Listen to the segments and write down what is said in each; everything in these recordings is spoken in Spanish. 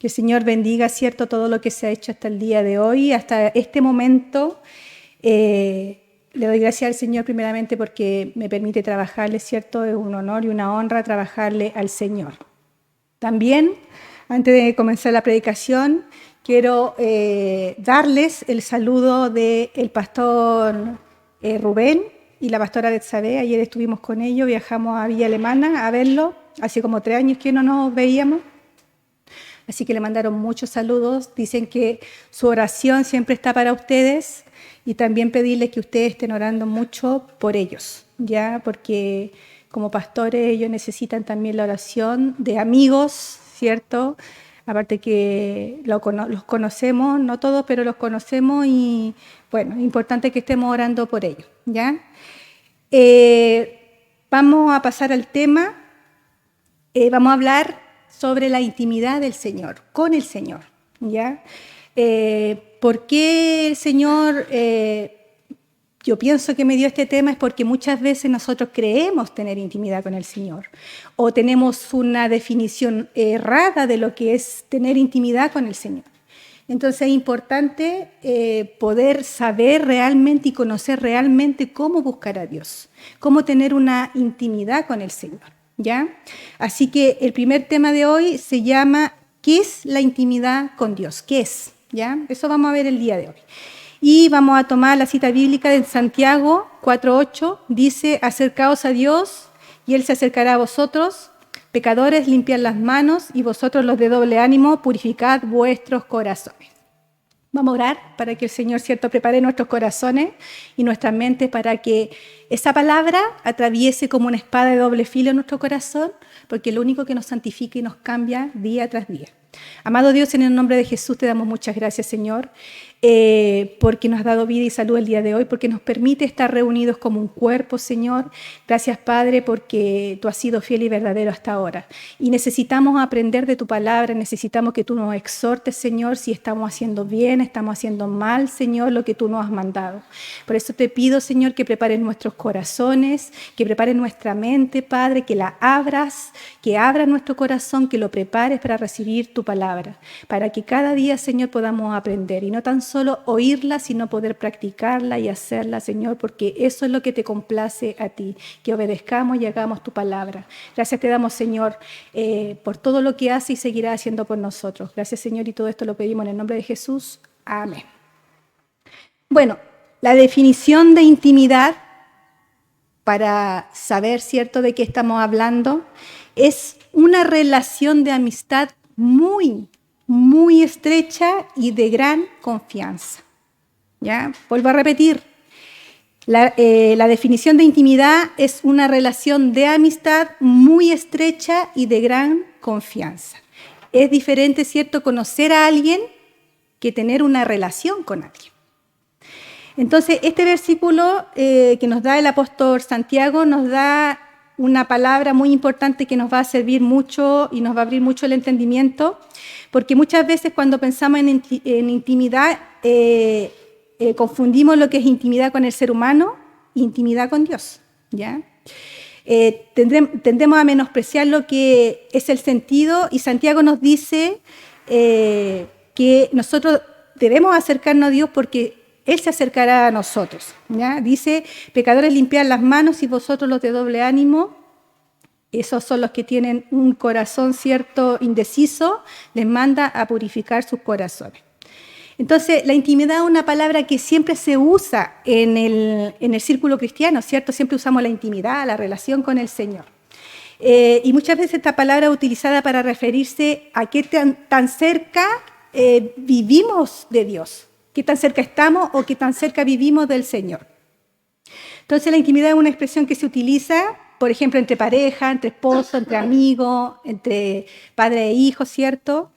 Que el Señor bendiga, ¿cierto?, todo lo que se ha hecho hasta el día de hoy, hasta este momento. Le doy gracias al Señor primeramente porque me permite trabajarle, ¿cierto? Es un honor y una honra trabajarle al Señor. También, antes de comenzar la predicación, quiero darles el saludo del pastor Rubén y la pastora Betsabé. Ayer estuvimos con ellos, viajamos a Villa Alemana a verlo. Hace como 3 años que no nos veíamos. Así que le mandaron muchos saludos. Dicen que su oración siempre está para ustedes y también pedirles que ustedes estén orando mucho por ellos, ¿ya? Porque como pastores ellos necesitan también la oración de amigos, ¿cierto? Aparte que los conocemos, no todos, pero los conocemos y, bueno, es importante que estemos orando por ellos, ¿ya? Vamos a pasar al tema. Vamos a hablar sobre la intimidad del Señor, con el Señor, ¿ya? ¿Por qué el Señor, yo pienso que me dio este tema? Es porque muchas veces nosotros creemos tener intimidad con el Señor o tenemos una definición errada de lo que es tener intimidad con el Señor. Entonces es importante poder saber realmente y conocer realmente cómo buscar a Dios, cómo tener una intimidad con el Señor, ¿ya? Así que el primer tema de hoy se llama ¿qué es la intimidad con Dios? ¿Qué es? ¿Ya? Eso vamos a ver el día de hoy. Y vamos a tomar la cita bíblica de Santiago 4:8. Dice, acercaos a Dios y Él se acercará a vosotros. Pecadores, limpiad las manos y vosotros los de doble ánimo, purificad vuestros corazones. Vamos a orar para que el Señor, ¿cierto?, prepare nuestros corazones y nuestras mentes para que esa palabra atraviese como una espada de doble filo en nuestro corazón, porque es lo único que nos santifica y nos cambia día tras día. Amado Dios, en el nombre de Jesús te damos muchas gracias, Señor, porque nos has dado vida y salud el día de hoy, porque nos permite estar reunidos como un cuerpo, Señor. Gracias, Padre, porque tú has sido fiel y verdadero hasta ahora. Y necesitamos aprender de tu palabra, necesitamos que tú nos exhortes, Señor, si estamos haciendo bien, estamos haciendo mal, Señor, lo que tú nos has mandado. Por eso te pido, Señor, que prepares nuestros corazones, que prepares nuestra mente, Padre, que la abras, que abras nuestro corazón, que lo prepares para recibir tu palabra, para que cada día, Señor, podamos aprender y no tan solo oírla, sino poder practicarla y hacerla, Señor, porque eso es lo que te complace a ti, que obedezcamos y hagamos tu palabra. Gracias te damos, Señor, por todo lo que hace y seguirá haciendo por nosotros. Gracias, Señor, y todo esto lo pedimos en el nombre de Jesús. Amén. Bueno, la definición de intimidad, para saber, ¿cierto?, de qué estamos hablando, es una relación de amistad muy, muy estrecha y de gran confianza. ¿Ya? Vuelvo a repetir, la definición de intimidad es una relación de amistad muy estrecha y de gran confianza. Es diferente, ¿cierto?, conocer a alguien que tener una relación con alguien. Entonces, este versículo que nos da el apóstol Santiago nos da una palabra muy importante que nos va a servir mucho y nos va a abrir mucho el entendimiento, porque muchas veces cuando pensamos en intimidad confundimos lo que es intimidad con el ser humano e intimidad con Dios, ¿ya? Tendemos a menospreciar lo que es el sentido, y Santiago nos dice que nosotros debemos acercarnos a Dios porque Él se acercará a nosotros, ¿ya? Dice, pecadores, limpiad las manos y vosotros los de doble ánimo. Esos son los que tienen un corazón, ¿cierto?, indeciso, les manda a purificar sus corazones. Entonces, la intimidad es una palabra que siempre se usa en el círculo cristiano, ¿cierto? Siempre usamos la intimidad, la relación con el Señor. Y muchas veces esta palabra es utilizada para referirse a qué tan cerca vivimos de Dios, qué tan cerca estamos o qué tan cerca vivimos del Señor. Entonces, la intimidad es una expresión que se utiliza, por ejemplo, entre pareja, entre esposos, entre amigos, entre padre e hijo, ¿cierto?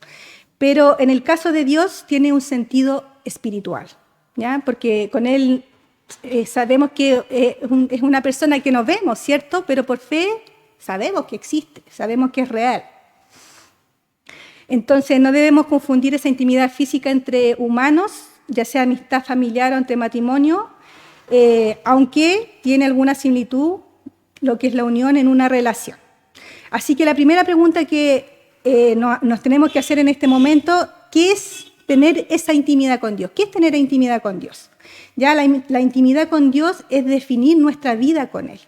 Pero en el caso de Dios tiene un sentido espiritual, ¿ya? Porque con Él sabemos que es una persona que no vemos, ¿cierto? Pero por fe sabemos que existe, sabemos que es real. Entonces no debemos confundir esa intimidad física entre humanos, ya sea amistad familiar o entre matrimonio, aunque tiene alguna similitud lo que es la unión en una relación. Así que la primera pregunta que nos tenemos que hacer en este momento, ¿qué es tener esa intimidad con Dios? ¿Qué es tener intimidad con Dios? Ya la intimidad con Dios es definir nuestra vida con Él.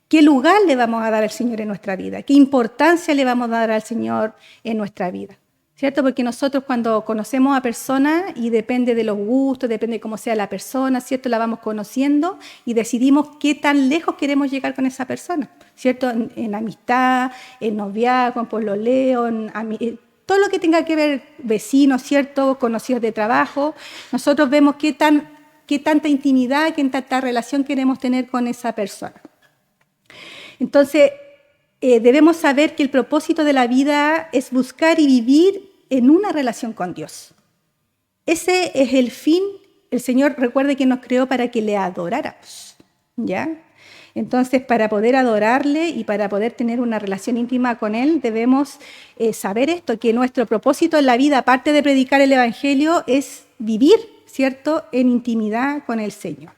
¿Qué lugar le vamos a dar al Señor en nuestra vida? ¿Qué importancia le vamos a dar al Señor en nuestra vida? ¿Cierto? Porque nosotros cuando conocemos a personas, y depende de los gustos, depende de cómo sea la persona, ¿cierto? La vamos conociendo y decidimos qué tan lejos queremos llegar con esa persona, ¿cierto? En amistad, en noviazgo, en pololeo, todo lo que tenga que ver vecinos, ¿cierto? Conocidos de trabajo. Nosotros vemos qué tanta intimidad, qué tanta relación queremos tener con esa persona. Entonces, debemos saber que el propósito de la vida es buscar y vivir en una relación con Dios. Ese es el fin. El Señor, recuerde que nos creó para que le adoráramos, ¿ya? Entonces, para poder adorarle y para poder tener una relación íntima con Él, debemos saber esto, que nuestro propósito en la vida, aparte de predicar el Evangelio, es vivir, ¿cierto?, en intimidad con el Señor.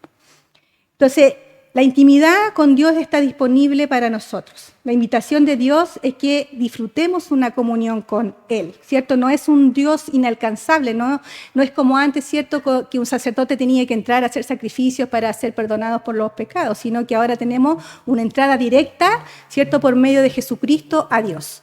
Entonces, la intimidad con Dios está disponible para nosotros. La invitación de Dios es que disfrutemos una comunión con Él, ¿cierto? No es un Dios inalcanzable, no es como antes, ¿cierto?, que un sacerdote tenía que entrar a hacer sacrificios para ser perdonados por los pecados, sino que ahora tenemos una entrada directa, ¿cierto?, por medio de Jesucristo a Dios.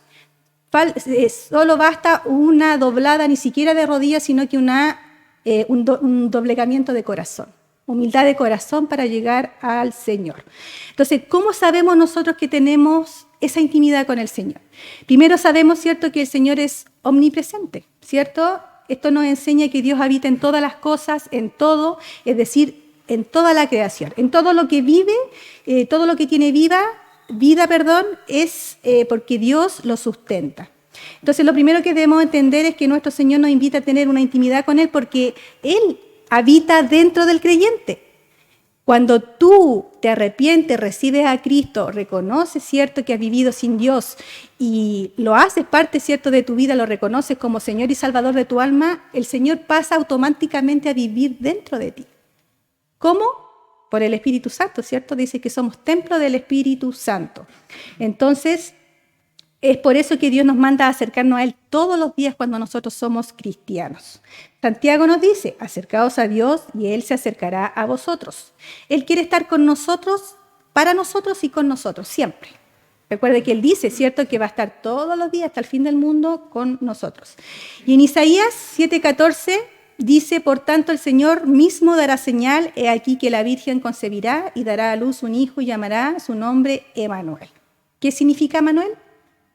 Solo basta una doblada, ni siquiera de rodillas, sino que un doblegamiento de corazón. Humildad de corazón para llegar al Señor. Entonces, ¿cómo sabemos nosotros que tenemos esa intimidad con el Señor? Primero sabemos, ¿cierto?, que el Señor es omnipresente, ¿cierto? Esto nos enseña que Dios habita en todas las cosas, en todo, es decir, en toda la creación. En todo lo que vive, todo lo que tiene vida, es porque Dios lo sustenta. Entonces, lo primero que debemos entender es que nuestro Señor nos invita a tener una intimidad con Él porque Él habita dentro del creyente. Cuando tú te arrepientes, recibes a Cristo, reconoces, ¿cierto?, que has vivido sin Dios y lo haces parte, ¿cierto?, de tu vida, lo reconoces como Señor y Salvador de tu alma, el Señor pasa automáticamente a vivir dentro de ti. ¿Cómo? Por el Espíritu Santo, ¿cierto? Dice que somos templo del Espíritu Santo. Entonces, es por eso que Dios nos manda a acercarnos a Él todos los días cuando nosotros somos cristianos. Santiago nos dice, acercaos a Dios y Él se acercará a vosotros. Él quiere estar con nosotros, para nosotros y con nosotros, siempre. Recuerde que Él dice, ¿cierto?, que va a estar todos los días hasta el fin del mundo con nosotros. Y en Isaías 7:14 dice, por tanto el Señor mismo dará señal, he aquí que la Virgen concebirá y dará a luz un hijo y llamará su nombre Emmanuel. ¿Qué significa Emmanuel?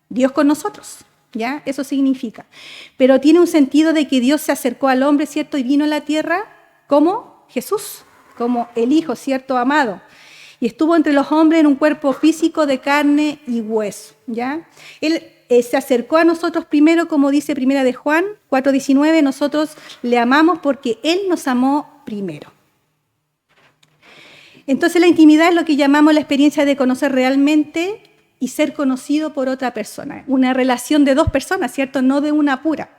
Dios con nosotros, ¿ya? Eso significa. Pero tiene un sentido de que Dios se acercó al hombre, ¿cierto? Y vino a la tierra como Jesús, como el Hijo, ¿cierto? Amado. Y estuvo entre los hombres en un cuerpo físico de carne y hueso, ¿ya? Él se acercó a nosotros primero, como dice Primera de Juan 4:19, nosotros le amamos porque Él nos amó primero. Entonces la intimidad es lo que llamamos la experiencia de conocer realmente y ser conocido por otra persona. Una relación de dos personas, ¿cierto? No de una pura.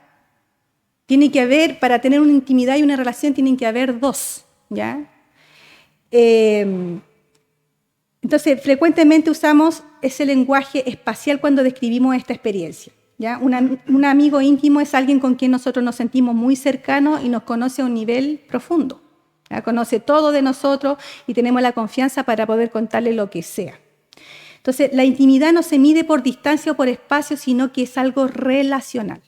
Tiene que haber, para tener una intimidad y una relación, tienen que haber dos, ¿ya? Entonces, frecuentemente usamos ese lenguaje espacial cuando describimos esta experiencia, ¿ya? Un amigo íntimo es alguien con quien nosotros nos sentimos muy cercanos y nos conoce a un nivel profundo, ¿ya? Conoce todo de nosotros y tenemos la confianza para poder contarle lo que sea. Entonces, la intimidad no se mide por distancia o por espacio, sino que es algo relacional.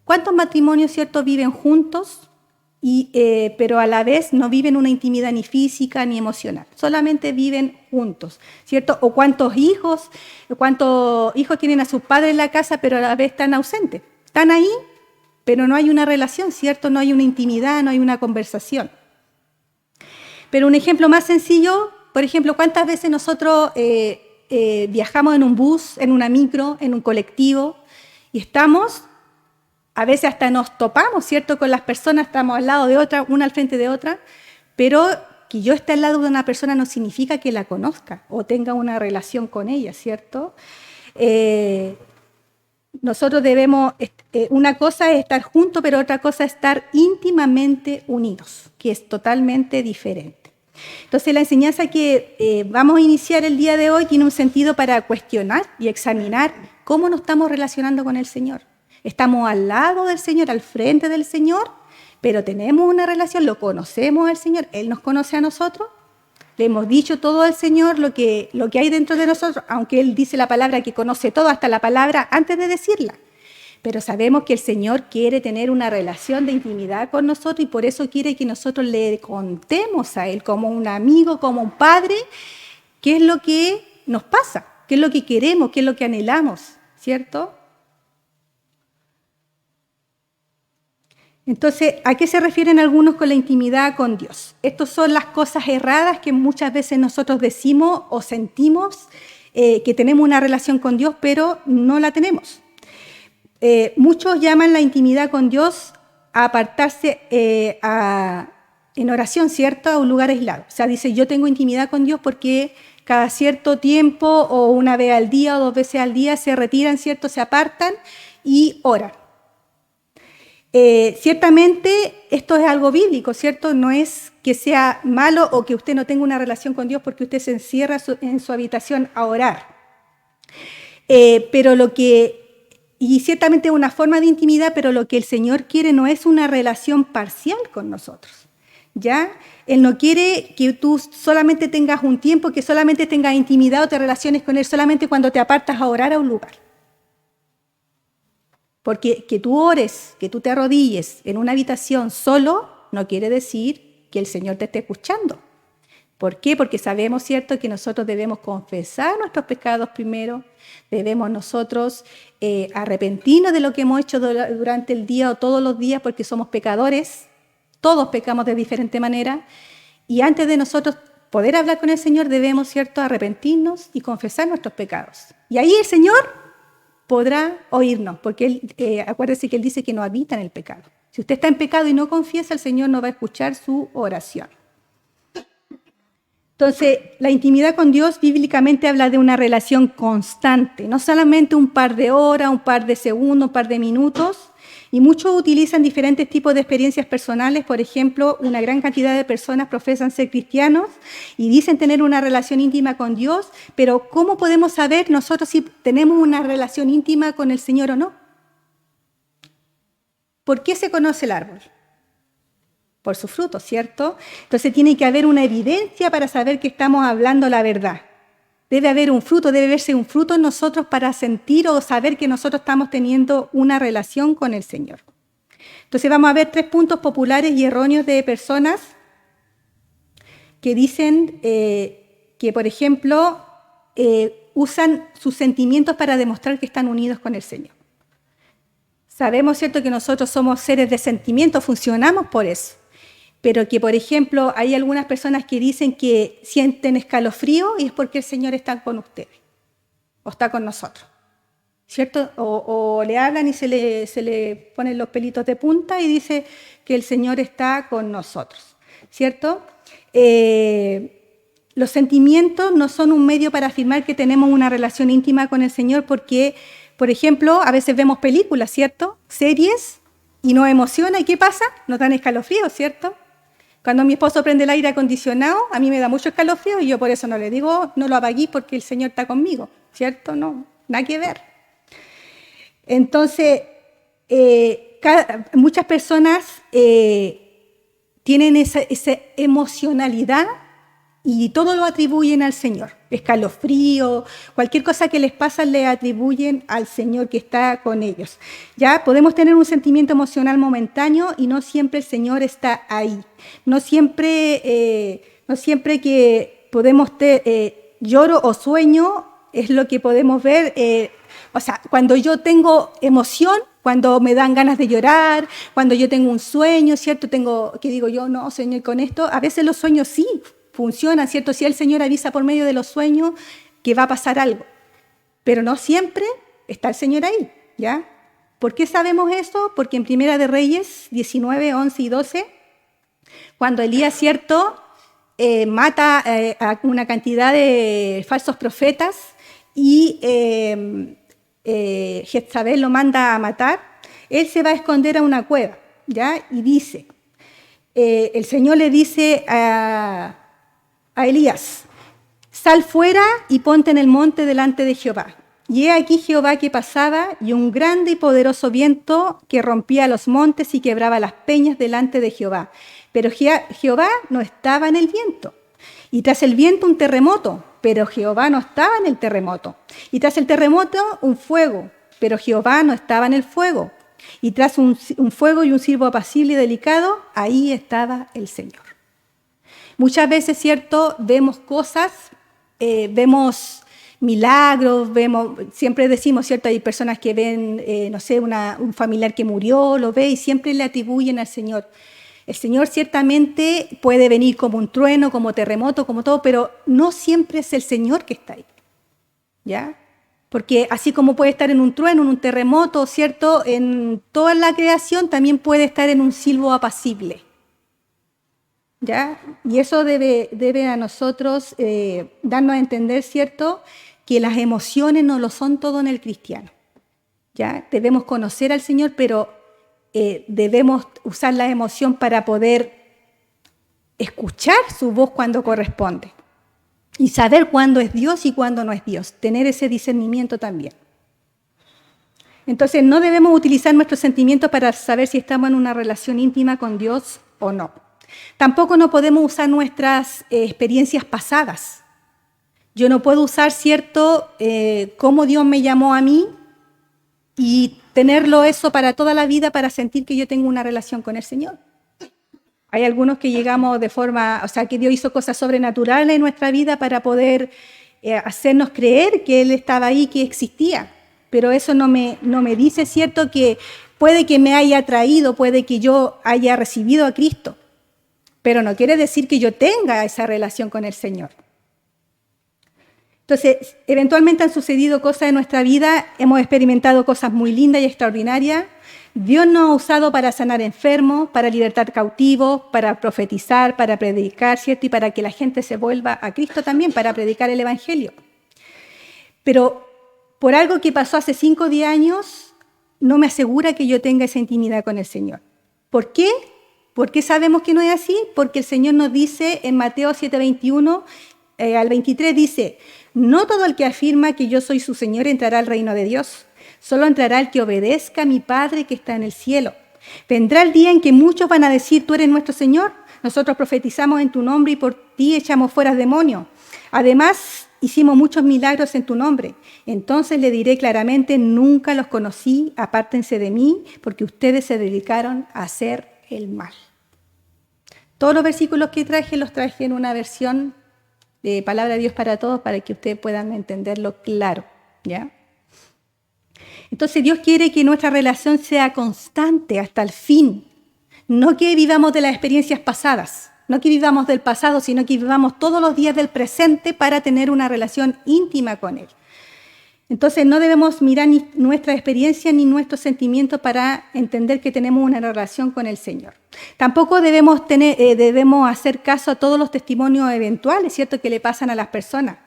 ¿Cuántos matrimonios, cierto, viven juntos, pero a la vez no viven una intimidad ni física ni emocional? Solamente viven juntos, ¿cierto? ¿O cuántos hijos tienen a sus padres en la casa, pero a la vez están ausentes? Están ahí, pero no hay una relación, ¿cierto? No hay una intimidad, no hay una conversación. Pero un ejemplo más sencillo, por ejemplo, ¿cuántas veces nosotros viajamos en un bus, en una micro, en un colectivo y a veces hasta nos topamos, ¿cierto?, con las personas, estamos al lado de otra, una al frente de otra, pero que yo esté al lado de una persona no significa que la conozca o tenga una relación con ella, ¿cierto? Nosotros debemos, una cosa es estar juntos, pero otra cosa es estar íntimamente unidos, que es totalmente diferente. Entonces, la enseñanza que vamos a iniciar el día de hoy tiene un sentido para cuestionar y examinar cómo nos estamos relacionando con el Señor. Estamos al lado del Señor, al frente del Señor, pero tenemos una relación, lo conocemos al Señor, Él nos conoce a nosotros, le hemos dicho todo al Señor lo que hay dentro de nosotros, aunque Él dice la palabra que conoce todo, hasta la palabra antes de decirla. Pero sabemos que el Señor quiere tener una relación de intimidad con nosotros y por eso quiere que nosotros le contemos a Él como un amigo, como un padre, qué es lo que nos pasa, qué es lo que queremos, qué es lo que anhelamos, ¿cierto? Entonces, ¿a qué se refieren algunos con la intimidad con Dios? Estas son las cosas erradas que muchas veces nosotros decimos o sentimos que tenemos una relación con Dios, pero no la tenemos. Muchos llaman la intimidad con Dios a apartarse en oración, ¿cierto? A un lugar aislado. O sea, dice, yo tengo intimidad con Dios porque cada cierto tiempo o una vez al día o 2 veces al día se retiran, ¿cierto? Se apartan y oran. Ciertamente esto es algo bíblico, ¿cierto? No es que sea malo o que usted no tenga una relación con Dios porque usted se encierra en su habitación a orar. Y ciertamente es una forma de intimidad, pero lo que el Señor quiere no es una relación parcial con nosotros, ¿ya? Él no quiere que tú solamente tengas un tiempo, que solamente tengas intimidad o te relaciones con Él solamente cuando te apartas a orar a un lugar. Porque que tú ores, que tú te arrodilles en una habitación solo, no quiere decir que el Señor te esté escuchando. ¿Por qué? Porque sabemos, ¿cierto?, que nosotros debemos confesar nuestros pecados primero, debemos nosotros arrepentirnos de lo que hemos hecho durante el día o todos los días, porque somos pecadores, todos pecamos de diferente manera, y antes de nosotros poder hablar con el Señor debemos, ¿cierto?, arrepentirnos y confesar nuestros pecados. Y ahí el Señor podrá oírnos, porque acuérdese que Él dice que no habita en el pecado. Si usted está en pecado y no confiesa, el Señor no va a escuchar su oración. Entonces, la intimidad con Dios bíblicamente habla de una relación constante, no solamente un par de horas, un par de segundos, un par de minutos, y muchos utilizan diferentes tipos de experiencias personales. Por ejemplo, una gran cantidad de personas profesan ser cristianos y dicen tener una relación íntima con Dios, pero ¿cómo podemos saber nosotros si tenemos una relación íntima con el Señor o no? ¿Por qué se conoce el árbol? Por su fruto, ¿cierto? Entonces tiene que haber una evidencia para saber que estamos hablando la verdad. Debe haber un fruto, debe verse un fruto en nosotros para sentir o saber que nosotros estamos teniendo una relación con el Señor. Entonces vamos a ver 3 puntos populares y erróneos de personas que dicen que, por ejemplo, usan sus sentimientos para demostrar que están unidos con el Señor. Sabemos, ¿cierto?, que nosotros somos seres de sentimientos, funcionamos por eso. Pero que, por ejemplo, hay algunas personas que dicen que sienten escalofrío y es porque el Señor está con ustedes o está con nosotros, ¿cierto? O le hablan y se le ponen los pelitos de punta y dice que el Señor está con nosotros, ¿cierto? Los sentimientos no son un medio para afirmar que tenemos una relación íntima con el Señor porque, por ejemplo, a veces vemos películas, ¿cierto? Series y nos emociona. ¿Y qué pasa? Nos dan escalofríos, ¿cierto? Cuando mi esposo prende el aire acondicionado, a mí me da mucho escalofrío y yo por eso no le digo, no lo apagué porque el Señor está conmigo, ¿cierto? No, nada que ver. Entonces, muchas personas tienen esa emocionalidad y todo lo atribuyen al Señor. Escalofrío, cualquier cosa que les pasa le atribuyen al Señor que está con ellos. Ya podemos tener un sentimiento emocional momentáneo y no siempre el Señor está ahí. No siempre que podemos lloro o sueño es lo que podemos ver. O sea, cuando yo tengo emoción, cuando me dan ganas de llorar, cuando yo tengo un sueño, ¿cierto? Que digo yo, no, Señor, con esto, a veces los sueños sí funcionan, ¿cierto? Si el Señor avisa por medio de los sueños que va a pasar algo, pero no siempre está el Señor ahí, ¿ya? ¿Por qué sabemos eso? Porque en Primera de Reyes 19, 11 y 12, cuando Elías, ¿cierto?, mata a una cantidad de falsos profetas y Jezabel lo manda a matar, él se va a esconder a una cueva, ¿ya? Y dice, el Señor le dice a a Elías: sal fuera y ponte en el monte delante de Jehová. Y he aquí Jehová que pasaba, y un grande y poderoso viento que rompía los montes y quebraba las peñas delante de Jehová. Pero Jehová no estaba en el viento. Y tras el viento un terremoto, pero Jehová no estaba en el terremoto. Y tras el terremoto un fuego, pero Jehová no estaba en el fuego. Y tras un fuego y un silbo apacible y delicado, ahí estaba el Señor. Muchas veces, ¿cierto?, vemos cosas, vemos milagros, siempre decimos, ¿cierto?, hay personas que ven, un familiar que murió, lo ve y siempre le atribuyen al Señor. El Señor ciertamente puede venir como un trueno, como terremoto, como todo, pero no siempre es el Señor que está ahí, ¿ya? Porque así como puede estar en un trueno, en un terremoto, ¿cierto?, en toda la creación también puede estar en un silbo apacible, ¿ya? Y eso debe a nosotros darnos a entender, ¿cierto?, que las emociones no lo son todo en el cristiano, ¿ya? Debemos conocer al Señor, pero debemos usar la emoción para poder escuchar su voz cuando corresponde y saber cuándo es Dios y cuándo no es Dios, tener ese discernimiento también. Entonces no debemos utilizar nuestros sentimientos para saber si estamos en una relación íntima con Dios o no. Tampoco no podemos usar nuestras experiencias pasadas. Yo no puedo usar, ¿cierto?, cómo Dios me llamó a mí y tenerlo eso para toda la vida para sentir que yo tengo una relación con el Señor. Hay algunos que llegamos de forma, que Dios hizo cosas sobrenaturales en nuestra vida para poder hacernos creer que Él estaba ahí, que existía. Pero eso no me dice, ¿cierto?, que puede que me haya traído, puede que yo haya recibido a Cristo, pero no quiere decir que yo tenga esa relación con el Señor. Entonces, eventualmente han sucedido cosas en nuestra vida, hemos experimentado cosas muy lindas y extraordinarias. Dios nos ha usado para sanar enfermos, para libertar cautivos, para profetizar, para predicar, ¿cierto? Y para que la gente se vuelva a Cristo también, para predicar el Evangelio. Pero por algo que pasó hace 5 o 10 años, no me asegura que yo tenga esa intimidad con el Señor. ¿Por qué? ¿Por qué sabemos que no es así? Porque el Señor nos dice en Mateo 7:21 al 23, dice: no todo el que afirma que yo soy su Señor entrará al reino de Dios. Solo entrará el que obedezca a mi Padre que está en el cielo. Vendrá el día en que muchos van a decir: tú eres nuestro Señor. Nosotros profetizamos en tu nombre y por ti echamos fuera demonios. Además, hicimos muchos milagros en tu nombre. Entonces le diré claramente: nunca los conocí, apártense de mí, porque ustedes se dedicaron a hacer el mal. Todos los versículos que traje los traje en una versión de Palabra de Dios para Todos para que ustedes puedan entenderlo claro, ¿ya? Entonces Dios quiere que nuestra relación sea constante hasta el fin. No que vivamos de las experiencias pasadas, no que vivamos del pasado, sino que vivamos todos los días del presente para tener una relación íntima con Él. Entonces no debemos mirar ni nuestra experiencia ni nuestros sentimientos para entender que tenemos una relación con el Señor. Tampoco debemos hacer caso a todos los testimonios eventuales, ¿cierto?, que le pasan a las personas.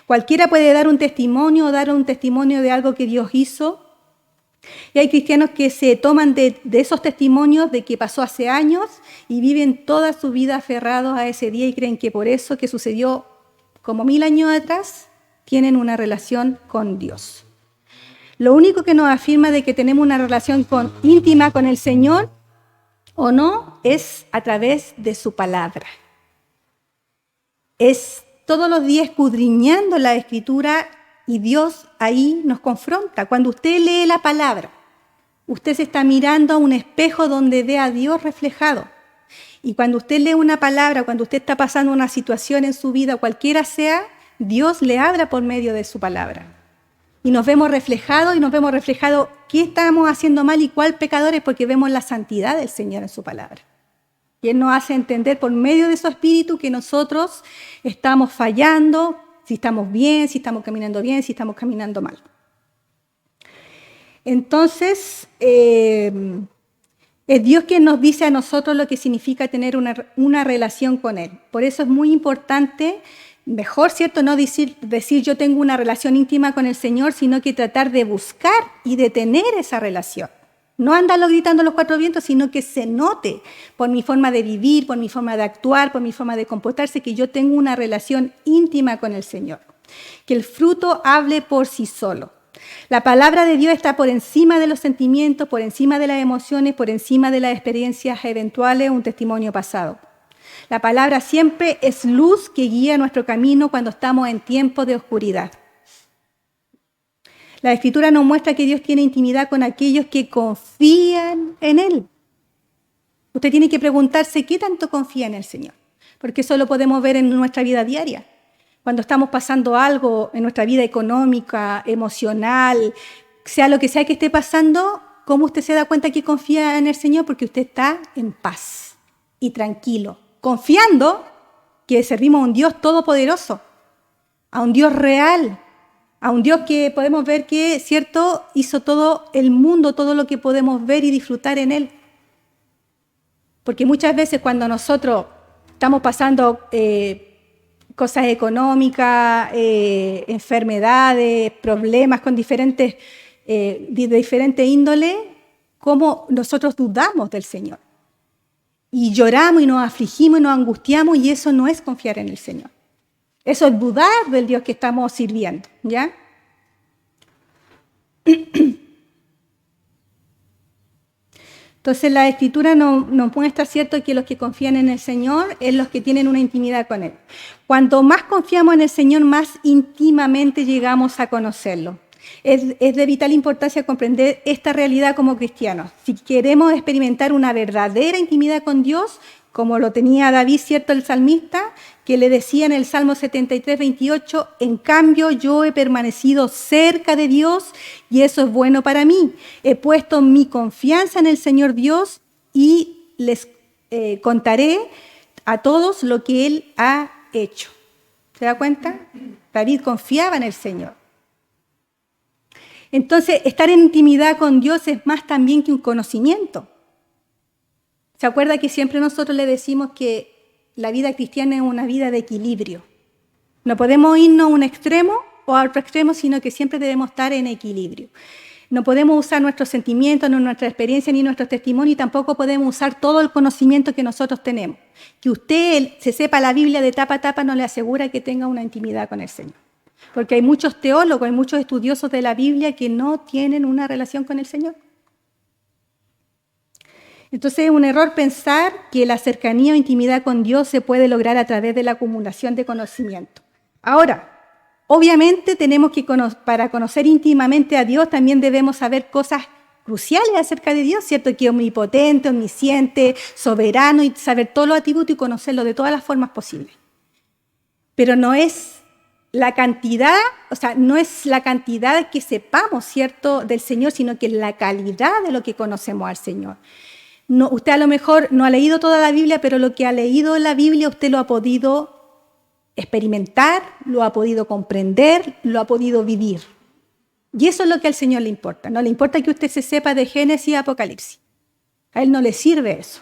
Cualquiera puede dar un testimonio o dar un testimonio de algo que Dios hizo. Y hay cristianos que se toman de esos testimonios de que pasó hace años y viven toda su vida aferrados a ese día y creen que por eso que sucedió como 1000 años atrás, tienen una relación con Dios. Lo único que nos afirma de que tenemos una relación íntima con el Señor o no es a través de su palabra. Es todos los días escudriñando la Escritura y Dios ahí nos confronta. Cuando usted lee la palabra, usted se está mirando a un espejo donde ve a Dios reflejado. Y cuando usted lee una palabra, cuando usted está pasando una situación en su vida, cualquiera sea, Dios le habla por medio de su palabra. Y nos vemos reflejados qué estamos haciendo mal y cuál pecadores, porque vemos la santidad del Señor en su palabra. Y Él nos hace entender por medio de su Espíritu que nosotros estamos fallando, si estamos bien, si estamos caminando bien, si estamos caminando mal. Entonces, es Dios quien nos dice a nosotros lo que significa tener una relación con Él. Por eso es muy importante, mejor, ¿cierto?, no decir yo tengo una relación íntima con el Señor, sino que tratar de buscar y de tener esa relación, No andarlo gritando a los cuatro vientos, sino que se note por mi forma de vivir, por mi forma de actuar, por mi forma de comportarse, que yo tengo una relación íntima con el Señor. Que el fruto hable por sí solo. La palabra de Dios está por encima de los sentimientos, por encima de las emociones, por encima de las experiencias eventuales, un testimonio pasado. La palabra siempre es luz que guía nuestro camino cuando estamos en tiempos de oscuridad. La Escritura nos muestra que Dios tiene intimidad con aquellos que confían en Él. Usted tiene que preguntarse qué tanto confía en el Señor, porque eso lo podemos ver en nuestra vida diaria. Cuando estamos pasando algo en nuestra vida económica, emocional, sea lo que sea que esté pasando, ¿cómo usted se da cuenta que confía en el Señor? Porque usted está en paz y tranquilo, confiando que servimos a un Dios todopoderoso, a un Dios real, a un Dios que podemos ver que, cierto, hizo todo el mundo, todo lo que podemos ver y disfrutar en Él. Porque muchas veces cuando nosotros estamos pasando cosas económicas, enfermedades, problemas con de diferentes índoles, cómo nosotros dudamos del Señor. Y lloramos y nos afligimos y nos angustiamos, y eso no es confiar en el Señor. Eso es dudar del Dios que estamos sirviendo, ¿ya? Entonces la Escritura nos muestra, ¿cierto?, que los que confían en el Señor es los que tienen una intimidad con Él. Cuanto más confiamos en el Señor, más íntimamente llegamos a conocerlo. Es de vital importancia comprender esta realidad como cristianos. Si queremos experimentar una verdadera intimidad con Dios, como lo tenía David, ¿cierto?, el salmista, que le decía en el Salmo 73, 28, en cambio yo he permanecido cerca de Dios y eso es bueno para mí. He puesto mi confianza en el Señor Dios y les contaré a todos lo que Él ha hecho. ¿Se da cuenta? David confiaba en el Señor. Entonces, estar en intimidad con Dios es más también que un conocimiento. ¿Se acuerda que siempre nosotros le decimos que la vida cristiana es una vida de equilibrio? No podemos irnos a un extremo o a otro extremo, sino que siempre debemos estar en equilibrio. No podemos usar nuestros sentimientos, no nuestra experiencia ni nuestros testimonios, y tampoco podemos usar todo el conocimiento que nosotros tenemos. Que usted se sepa la Biblia de tapa a tapa no le asegura que tenga una intimidad con el Señor. Porque hay muchos teólogos, hay muchos estudiosos de la Biblia que no tienen una relación con el Señor. Entonces es un error pensar que la cercanía o intimidad con Dios se puede lograr a través de la acumulación de conocimiento. Ahora, obviamente tenemos que, para conocer íntimamente a Dios, también debemos saber cosas cruciales acerca de Dios, ¿cierto? Que es omnipotente, omnisciente, soberano, y saber todos los atributos y conocerlo de todas las formas posibles. Pero no es la cantidad, no es la cantidad que sepamos, ¿cierto?, del Señor, sino que la calidad de lo que conocemos al Señor. No, usted a lo mejor no ha leído toda la Biblia, pero lo que ha leído en la Biblia usted lo ha podido experimentar, lo ha podido comprender, lo ha podido vivir. Y eso es lo que al Señor le importa. No le importa que usted se sepa de Génesis y Apocalipsis. A Él no le sirve eso.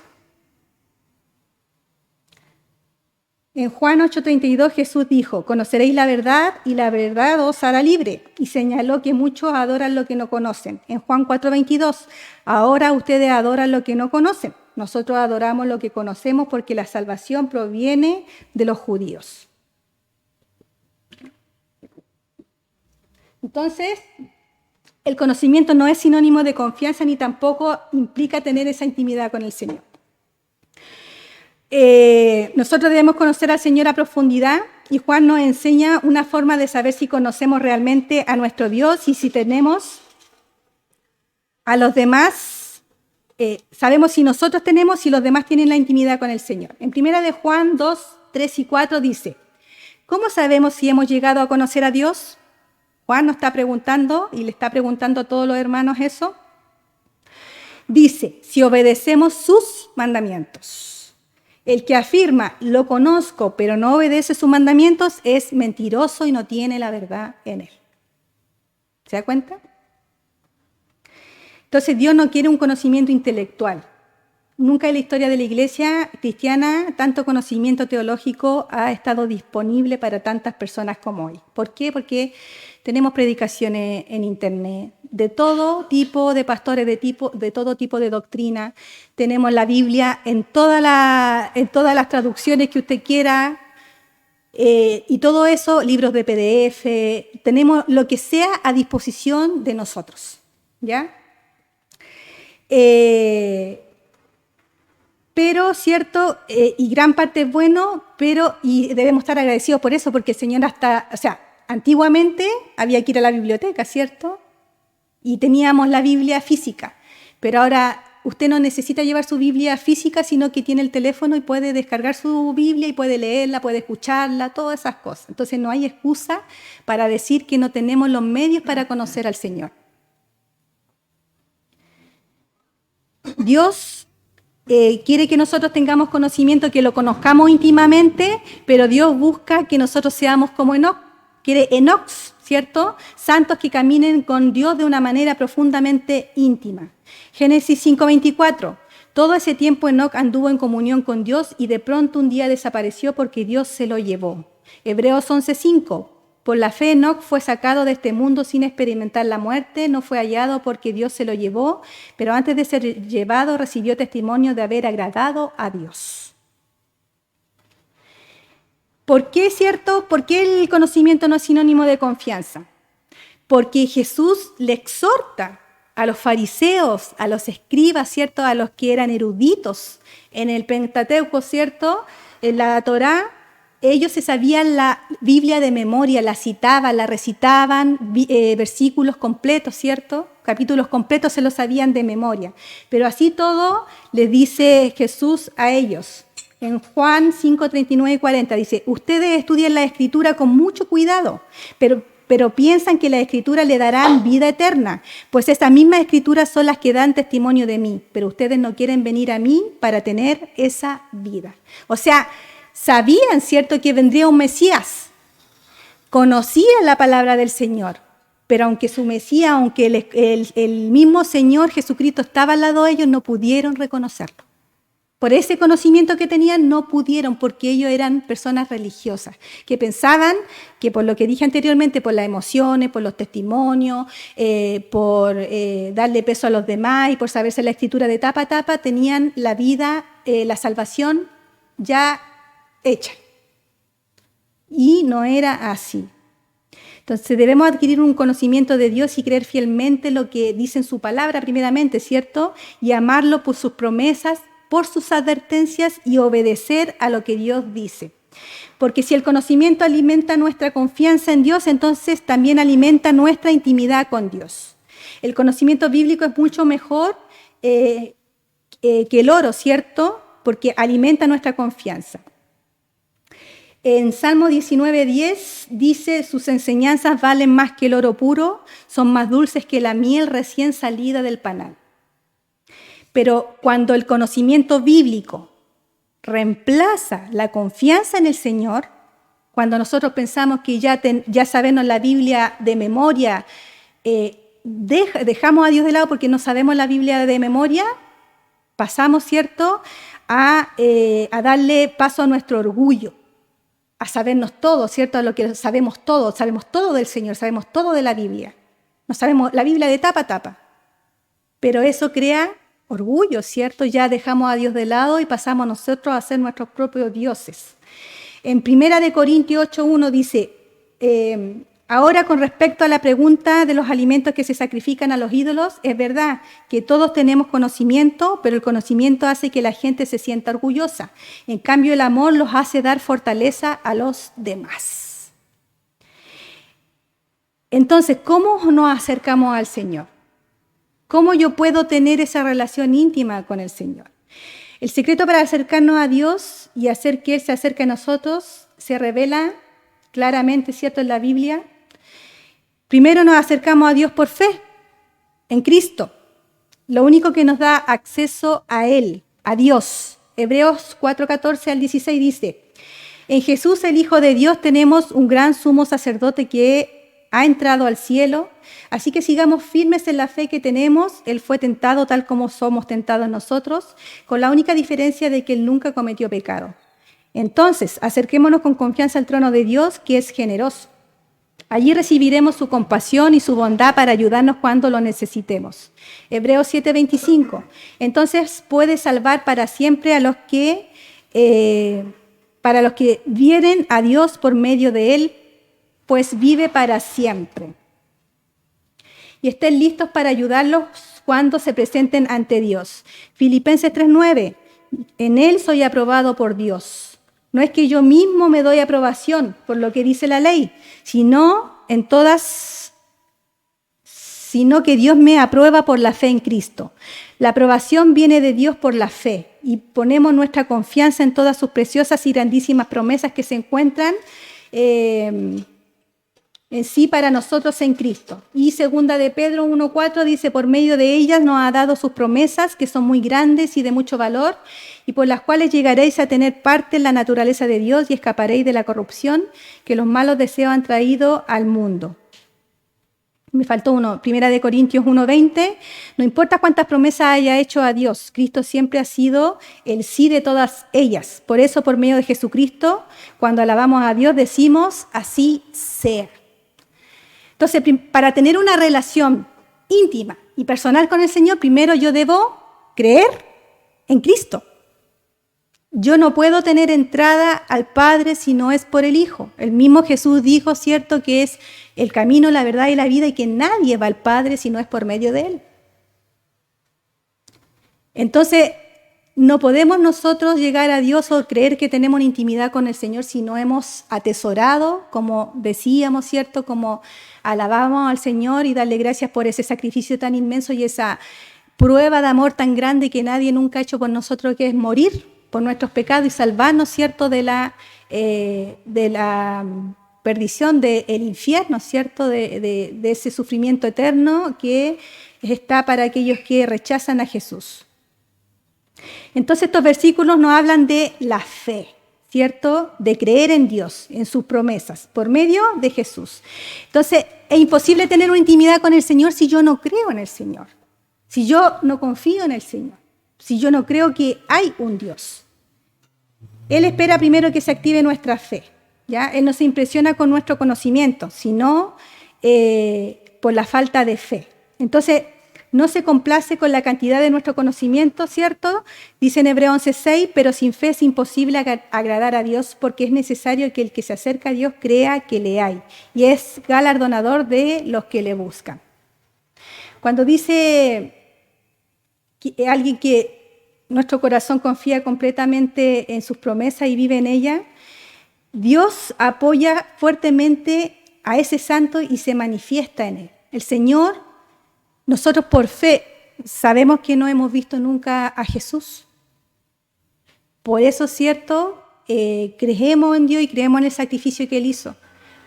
En Juan 8:32 Jesús dijo, conoceréis la verdad y la verdad os hará libre. Y señaló que muchos adoran lo que no conocen. En Juan 4:22, ahora ustedes adoran lo que no conocen. Nosotros adoramos lo que conocemos porque la salvación proviene de los judíos. Entonces, el conocimiento no es sinónimo de confianza ni tampoco implica tener esa intimidad con el Señor. Nosotros debemos conocer al Señor a profundidad y Juan nos enseña una forma de saber si conocemos realmente a nuestro Dios y si tenemos a los demás, sabemos si nosotros tenemos, si los demás tienen la intimidad con el Señor. En 1 de Juan 2, 3 y 4 dice, ¿cómo sabemos si hemos llegado a conocer a Dios? Juan nos está preguntando y le está preguntando a todos los hermanos eso. Dice, si obedecemos sus mandamientos. El que afirma, lo conozco, pero no obedece sus mandamientos, es mentiroso y no tiene la verdad en él. ¿Se da cuenta? Entonces Dios no quiere un conocimiento intelectual. Nunca en la historia de la iglesia cristiana tanto conocimiento teológico ha estado disponible para tantas personas como hoy. ¿Por qué? Porque tenemos predicaciones en internet, de todo tipo de pastores, de todo tipo de doctrina. Tenemos la Biblia en todas las traducciones que usted quiera, y todo eso, libros de PDF, tenemos lo que sea a disposición de nosotros, ¿ya? Pero, ¿cierto? Y gran parte es bueno, y debemos estar agradecidos por eso, porque el Señor antiguamente había que ir a la biblioteca, ¿cierto? Y teníamos la Biblia física, pero ahora usted no necesita llevar su Biblia física, sino que tiene el teléfono y puede descargar su Biblia y puede leerla, puede escucharla, todas esas cosas. Entonces no hay excusa para decir que no tenemos los medios para conocer al Señor. Dios quiere que nosotros tengamos conocimiento, que lo conozcamos íntimamente, pero Dios busca que nosotros seamos como Enoc. Quiere Enocs, ¿cierto? Santos que caminen con Dios de una manera profundamente íntima. Génesis 5:24. Todo ese tiempo Enoc anduvo en comunión con Dios y de pronto un día desapareció porque Dios se lo llevó. Hebreos 11:5. Por la fe Enoc fue sacado de este mundo sin experimentar la muerte, no fue hallado porque Dios se lo llevó, pero antes de ser llevado recibió testimonio de haber agradado a Dios. ¿Por qué, cierto? ¿Por qué el conocimiento no es sinónimo de confianza? Porque Jesús le exhorta a los fariseos, a los escribas, ¿cierto? A los que eran eruditos en el Pentateuco, ¿cierto? En la Torá, ellos se sabían la Biblia de memoria, la citaban, la recitaban, versículos completos, ¿cierto? Capítulos completos se los sabían de memoria. Pero así todo les dice Jesús a ellos. En Juan 5:39 y 40 dice, ustedes estudian la Escritura con mucho cuidado, pero piensan que la Escritura le darán vida eterna, pues estas mismas Escrituras son las que dan testimonio de mí, pero ustedes no quieren venir a mí para tener esa vida. O sea, sabían, ¿cierto?, que vendría un Mesías, conocían la palabra del Señor, pero aunque su Mesías, aunque el mismo Señor Jesucristo estaba al lado de ellos, no pudieron reconocerlo. Por ese conocimiento que tenían no pudieron, porque ellos eran personas religiosas, que pensaban que por lo que dije anteriormente, por las emociones, por los testimonios, por darle peso a los demás y por saberse la Escritura de tapa a tapa, tenían la vida, la salvación ya hecha. Y no era así. Entonces debemos adquirir un conocimiento de Dios y creer fielmente lo que dice en su palabra primeramente, ¿cierto? Y amarlo por sus promesas, por sus advertencias y obedecer a lo que Dios dice. Porque si el conocimiento alimenta nuestra confianza en Dios, entonces también alimenta nuestra intimidad con Dios. El conocimiento bíblico es mucho mejor que el oro, ¿cierto? Porque alimenta nuestra confianza. En Salmo 19:10 dice, sus enseñanzas valen más que el oro puro, son más dulces que la miel recién salida del panal. Pero cuando el conocimiento bíblico reemplaza la confianza en el Señor, cuando nosotros pensamos que ya sabemos la Biblia de memoria, dejamos a Dios de lado porque no sabemos la Biblia de memoria, pasamos, ¿cierto?, a darle paso a nuestro orgullo, a sabernos todo, ¿cierto?, a lo que sabemos todo del Señor, sabemos todo de la Biblia. No sabemos la Biblia de tapa a tapa, pero eso crea orgullo, ¿cierto? Ya dejamos a Dios de lado y pasamos nosotros a ser nuestros propios dioses. En 1 Corintios 8:1 dice, ahora con respecto a la pregunta de los alimentos que se sacrifican a los ídolos, es verdad que todos tenemos conocimiento, pero el conocimiento hace que la gente se sienta orgullosa. En cambio, el amor los hace dar fortaleza a los demás. Entonces, ¿cómo nos acercamos al Señor? ¿Cómo yo puedo tener esa relación íntima con el Señor? El secreto para acercarnos a Dios y hacer que Él se acerque a nosotros se revela claramente, ¿cierto?, en la Biblia. Primero nos acercamos a Dios por fe, en Cristo. Lo único que nos da acceso a Él, a Dios. Hebreos 4:14 al 16 dice, en Jesús, el Hijo de Dios, tenemos un gran sumo sacerdote que ha entrado al cielo, así que sigamos firmes en la fe que tenemos. Él fue tentado tal como somos tentados nosotros, con la única diferencia de que Él nunca cometió pecado. Entonces, acerquémonos con confianza al trono de Dios, que es generoso. Allí recibiremos su compasión y su bondad para ayudarnos cuando lo necesitemos. Hebreos 7:25. Entonces puede salvar para siempre para los que vienen a Dios por medio de Él, pues vive para siempre. Y estén listos para ayudarlos cuando se presenten ante Dios. Filipenses 3:9. En Él soy aprobado por Dios. No es que yo mismo me doy aprobación por lo que dice la ley, sino que Dios me aprueba por la fe en Cristo. La aprobación viene de Dios por la fe y ponemos nuestra confianza en todas sus preciosas y grandísimas promesas que se encuentran en sí para nosotros en Cristo. Y segunda de Pedro 1:4 dice, por medio de ellas nos ha dado sus promesas, que son muy grandes y de mucho valor, y por las cuales llegaréis a tener parte en la naturaleza de Dios y escaparéis de la corrupción que los malos deseos han traído al mundo. Me faltó uno, Primera de Corintios 1:20, no importa cuántas promesas haya hecho a Dios, Cristo siempre ha sido el sí de todas ellas. Por eso, por medio de Jesucristo, cuando alabamos a Dios, decimos, así sea. Entonces, para tener una relación íntima y personal con el Señor, primero yo debo creer en Cristo. Yo no puedo tener entrada al Padre si no es por el Hijo. El mismo Jesús dijo, cierto, que es el camino, la verdad y la vida y que nadie va al Padre si no es por medio de Él. Entonces, no podemos nosotros llegar a Dios o creer que tenemos una intimidad con el Señor si no hemos atesorado, como decíamos, ¿cierto? Como alabamos al Señor y darle gracias por ese sacrificio tan inmenso y esa prueba de amor tan grande que nadie nunca ha hecho por nosotros, que es morir por nuestros pecados y salvarnos, ¿cierto? De la perdición del infierno, ¿cierto? De ese sufrimiento eterno que está para aquellos que rechazan a Jesús. Entonces estos versículos nos hablan de la fe, ¿cierto? De creer en Dios, en sus promesas, por medio de Jesús. Entonces es imposible tener una intimidad con el Señor si yo no creo en el Señor, si yo no confío en el Señor, si yo no creo que hay un Dios. Él espera primero que se active nuestra fe, ¿ya? Él no se impresiona con nuestro conocimiento, sino por la falta de fe. Entonces, no se complace con la cantidad de nuestro conocimiento, ¿cierto? Dice en Hebreos 11:6, pero sin fe es imposible agradar a Dios porque es necesario que el que se acerca a Dios crea que le hay y es galardonador de los que le buscan. Cuando dice alguien que nuestro corazón confía completamente en sus promesas y vive en ellas, Dios apoya fuertemente a ese santo y se manifiesta en él. El Señor, nosotros por fe sabemos que no hemos visto nunca a Jesús. Por eso, ¿cierto? Creemos en Dios y creemos en el sacrificio que Él hizo.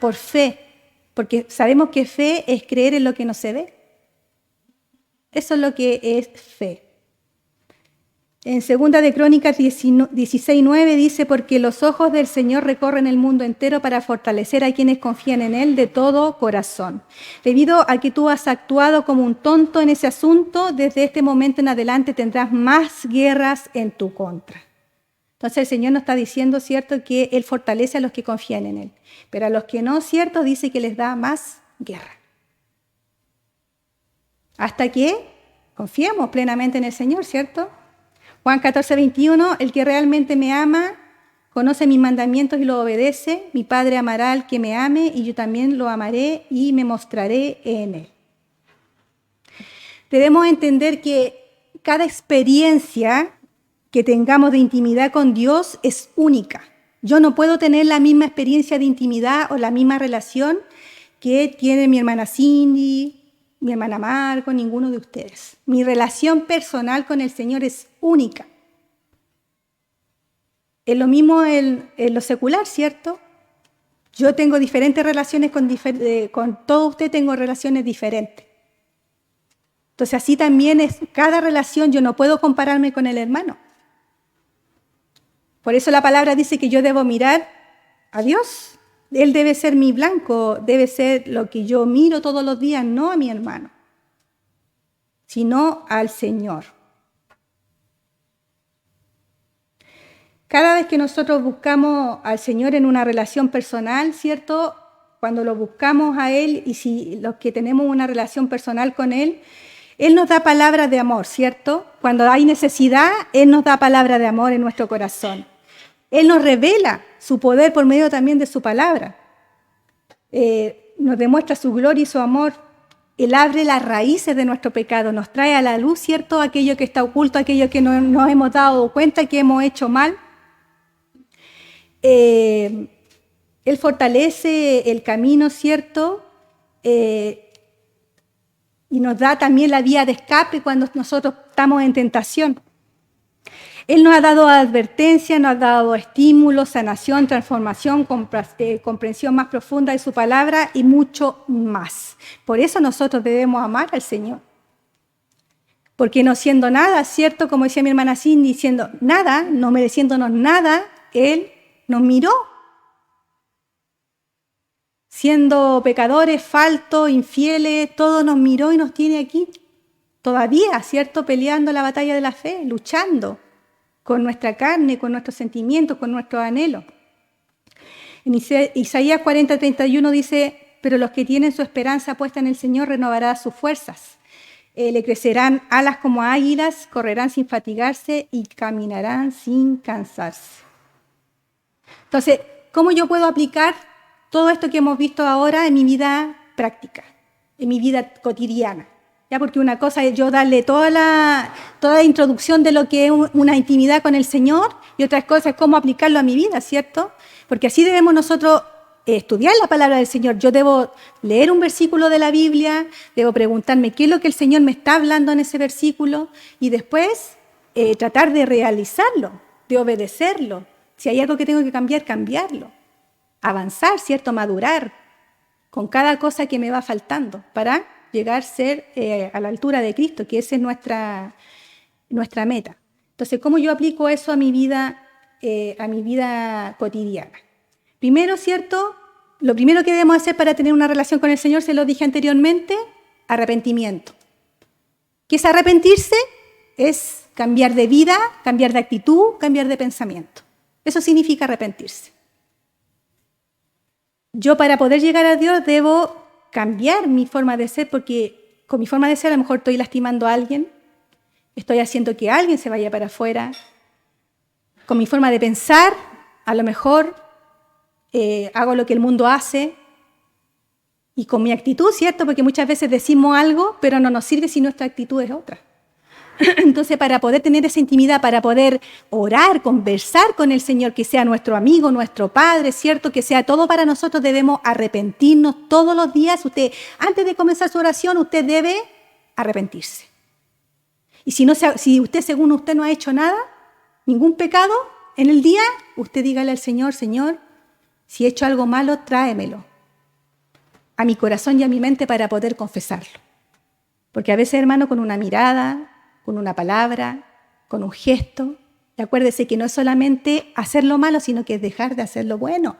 Por fe, porque sabemos que fe es creer en lo que no se ve. Eso es lo que es fe. En 2 de Crónicas 16:9 dice, porque los ojos del Señor recorren el mundo entero para fortalecer a quienes confían en Él de todo corazón. Debido a que tú has actuado como un tonto en ese asunto, desde este momento en adelante tendrás más guerras en tu contra. Entonces el Señor nos está diciendo, ¿cierto?, que Él fortalece a los que confían en Él. Pero a los que no, ¿cierto?, dice que les da más guerra. Hasta que confiemos plenamente en el Señor, ¿cierto? Juan 14:21, el que realmente me ama, conoce mis mandamientos y lo obedece. Mi Padre amará al que me ame y yo también lo amaré y me mostraré en él. Debemos entender que cada experiencia que tengamos de intimidad con Dios es única. Yo no puedo tener la misma experiencia de intimidad o la misma relación que tiene mi hermana Cindy, mi hermana Marco, ninguno de ustedes. Mi relación personal con el Señor es única. Es lo mismo en lo secular, ¿cierto? Yo tengo diferentes relaciones con todos ustedes, tengo relaciones diferentes. Entonces así también es cada relación, yo no puedo compararme con el hermano. Por eso la palabra dice que yo debo mirar a Dios. Él debe ser mi blanco, debe ser lo que yo miro todos los días, no a mi hermano, sino al Señor. Cada vez que nosotros buscamos al Señor en una relación personal, ¿cierto? cuando lo buscamos a Él y si los que tenemos una relación personal con Él, Él nos da palabras de amor, ¿cierto? Cuando hay necesidad, Él nos da palabras de amor en nuestro corazón. Él nos revela su poder por medio también de su palabra. Nos demuestra su gloria y su amor. Él abre las raíces de nuestro pecado, nos trae a la luz, ¿cierto? Aquello que está oculto, aquello que no nos hemos dado cuenta que hemos hecho mal. Él fortalece el camino, ¿cierto? Y nos da también la vía de escape cuando nosotros estamos en tentación. Él nos ha dado advertencia, nos ha dado estímulo, sanación, transformación, comprensión más profunda de su palabra y mucho más. Por eso nosotros debemos amar al Señor. Porque no siendo nada, ¿cierto? Como decía mi hermana Cindy, diciendo nada, no mereciéndonos nada, Él nos miró. Siendo pecadores, faltos, infieles, todo nos miró y nos tiene aquí. Todavía, ¿cierto? Peleando la batalla de la fe, luchando con nuestra carne, con nuestros sentimientos, con nuestros anhelos. En Isaías 40:31 dice, pero los que tienen su esperanza puesta en el Señor renovará sus fuerzas. Le crecerán alas como águilas, correrán sin fatigarse y caminarán sin cansarse. Entonces, ¿cómo yo puedo aplicar todo esto que hemos visto ahora en mi vida práctica, en mi vida cotidiana? Ya, porque una cosa es yo darle toda la introducción de lo que es una intimidad con el Señor y otra cosa es cómo aplicarlo a mi vida, ¿cierto? Porque así debemos nosotros estudiar la palabra del Señor. Yo debo leer un versículo de la Biblia, debo preguntarme qué es lo que el Señor me está hablando en ese versículo y después tratar de realizarlo, de obedecerlo. Si hay algo que tengo que cambiar, cambiarlo. Avanzar, ¿cierto? Madurar con cada cosa que me va faltando para llegar a ser a la altura de Cristo, que esa es nuestra meta. Entonces, ¿cómo yo aplico eso a mi vida cotidiana? Primero, ¿cierto? Lo primero que debemos hacer para tener una relación con el Señor, se lo dije anteriormente, arrepentimiento. ¿Qué es arrepentirse? Es cambiar de vida, cambiar de actitud, cambiar de pensamiento. Eso significa arrepentirse. Yo para poder llegar a Dios debo cambiar mi forma de ser, porque con mi forma de ser a lo mejor estoy lastimando a alguien, estoy haciendo que alguien se vaya para afuera. Con mi forma de pensar, a lo mejor hago lo que el mundo hace. Y con mi actitud, ¿cierto? Porque muchas veces decimos algo, pero no nos sirve si nuestra actitud es otra. Entonces, para poder tener esa intimidad, para poder orar, conversar con el Señor, que sea nuestro amigo, nuestro Padre, ¿cierto? Que sea todo para nosotros, debemos arrepentirnos todos los días. Usted, antes de comenzar su oración, usted debe arrepentirse. Y si usted, según usted, no ha hecho nada, ningún pecado en el día, usted dígale al Señor, Señor, si he hecho algo malo, tráemelo a mi corazón y a mi mente para poder confesarlo. Porque a veces, hermano, con una mirada, con una palabra, con un gesto. Y acuérdese que no es solamente hacer lo malo, sino que es dejar de hacer lo bueno.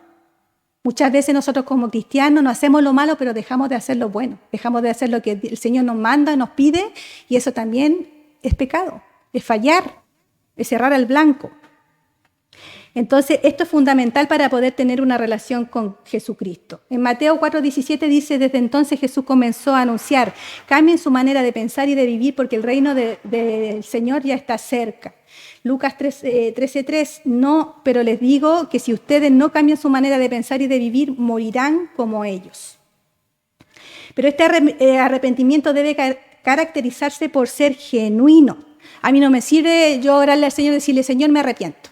Muchas veces nosotros como cristianos no hacemos lo malo, pero dejamos de hacer lo bueno. Dejamos de hacer lo que el Señor nos manda, nos pide, y eso también es pecado, es fallar, es errar al blanco. Entonces, esto es fundamental para poder tener una relación con Jesucristo. En Mateo 4:17 dice, desde entonces Jesús comenzó a anunciar, cambien su manera de pensar y de vivir porque el reino del Señor ya está cerca. Lucas 13:3, no, pero les digo que si ustedes no cambian su manera de pensar y de vivir, morirán como ellos. Pero este arrepentimiento debe caracterizarse por ser genuino. A mí no me sirve yo orarle al Señor y decirle, Señor, me arrepiento.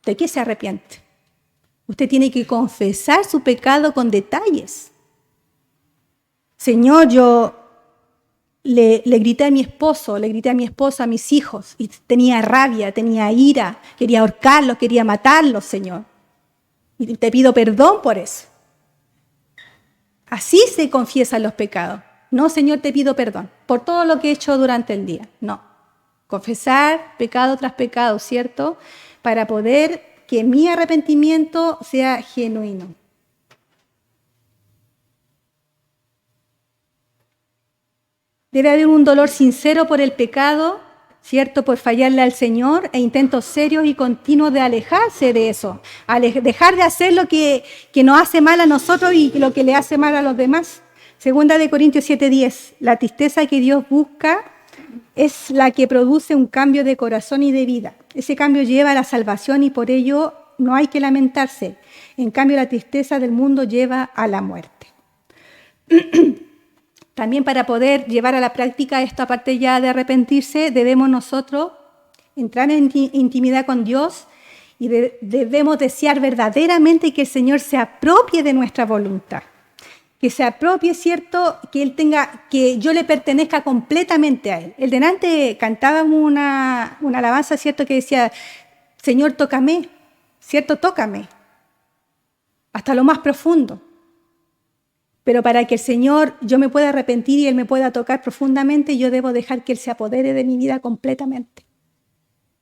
¿De qué se arrepiente? Usted tiene que confesar su pecado con detalles. Señor, yo le grité a mi esposo, le grité a mi esposa, a mis hijos, y tenía rabia, tenía ira, quería ahorcarlos, quería matarlos, Señor. Y te pido perdón por eso. Así se confiesan los pecados. No, Señor, te pido perdón por todo lo que he hecho durante el día. No. Confesar pecado tras pecado, ¿cierto? Para poder que mi arrepentimiento sea genuino. Debe haber un dolor sincero por el pecado, ¿cierto? Por fallarle al Señor e intentos serios y continuos de alejarse de eso, dejar de hacer lo que nos hace mal a nosotros y lo que le hace mal a los demás. Segunda de Corintios 7:10, la tristeza que Dios busca es la que produce un cambio de corazón y de vida. Ese cambio lleva a la salvación y por ello no hay que lamentarse. En cambio, la tristeza del mundo lleva a la muerte. También para poder llevar a la práctica esto, aparte ya de arrepentirse, debemos nosotros entrar en intimidad con Dios y debemos desear verdaderamente que el Señor se apropie de nuestra voluntad. Que se apropie, ¿cierto? Que Él tenga, que yo le pertenezca completamente a Él. El delante cantábamos una alabanza, ¿cierto? Que decía, Señor, tócame, ¿cierto? Tócame, hasta lo más profundo. Pero para que el Señor, yo me pueda arrepentir y Él me pueda tocar profundamente, yo debo dejar que Él se apodere de mi vida completamente.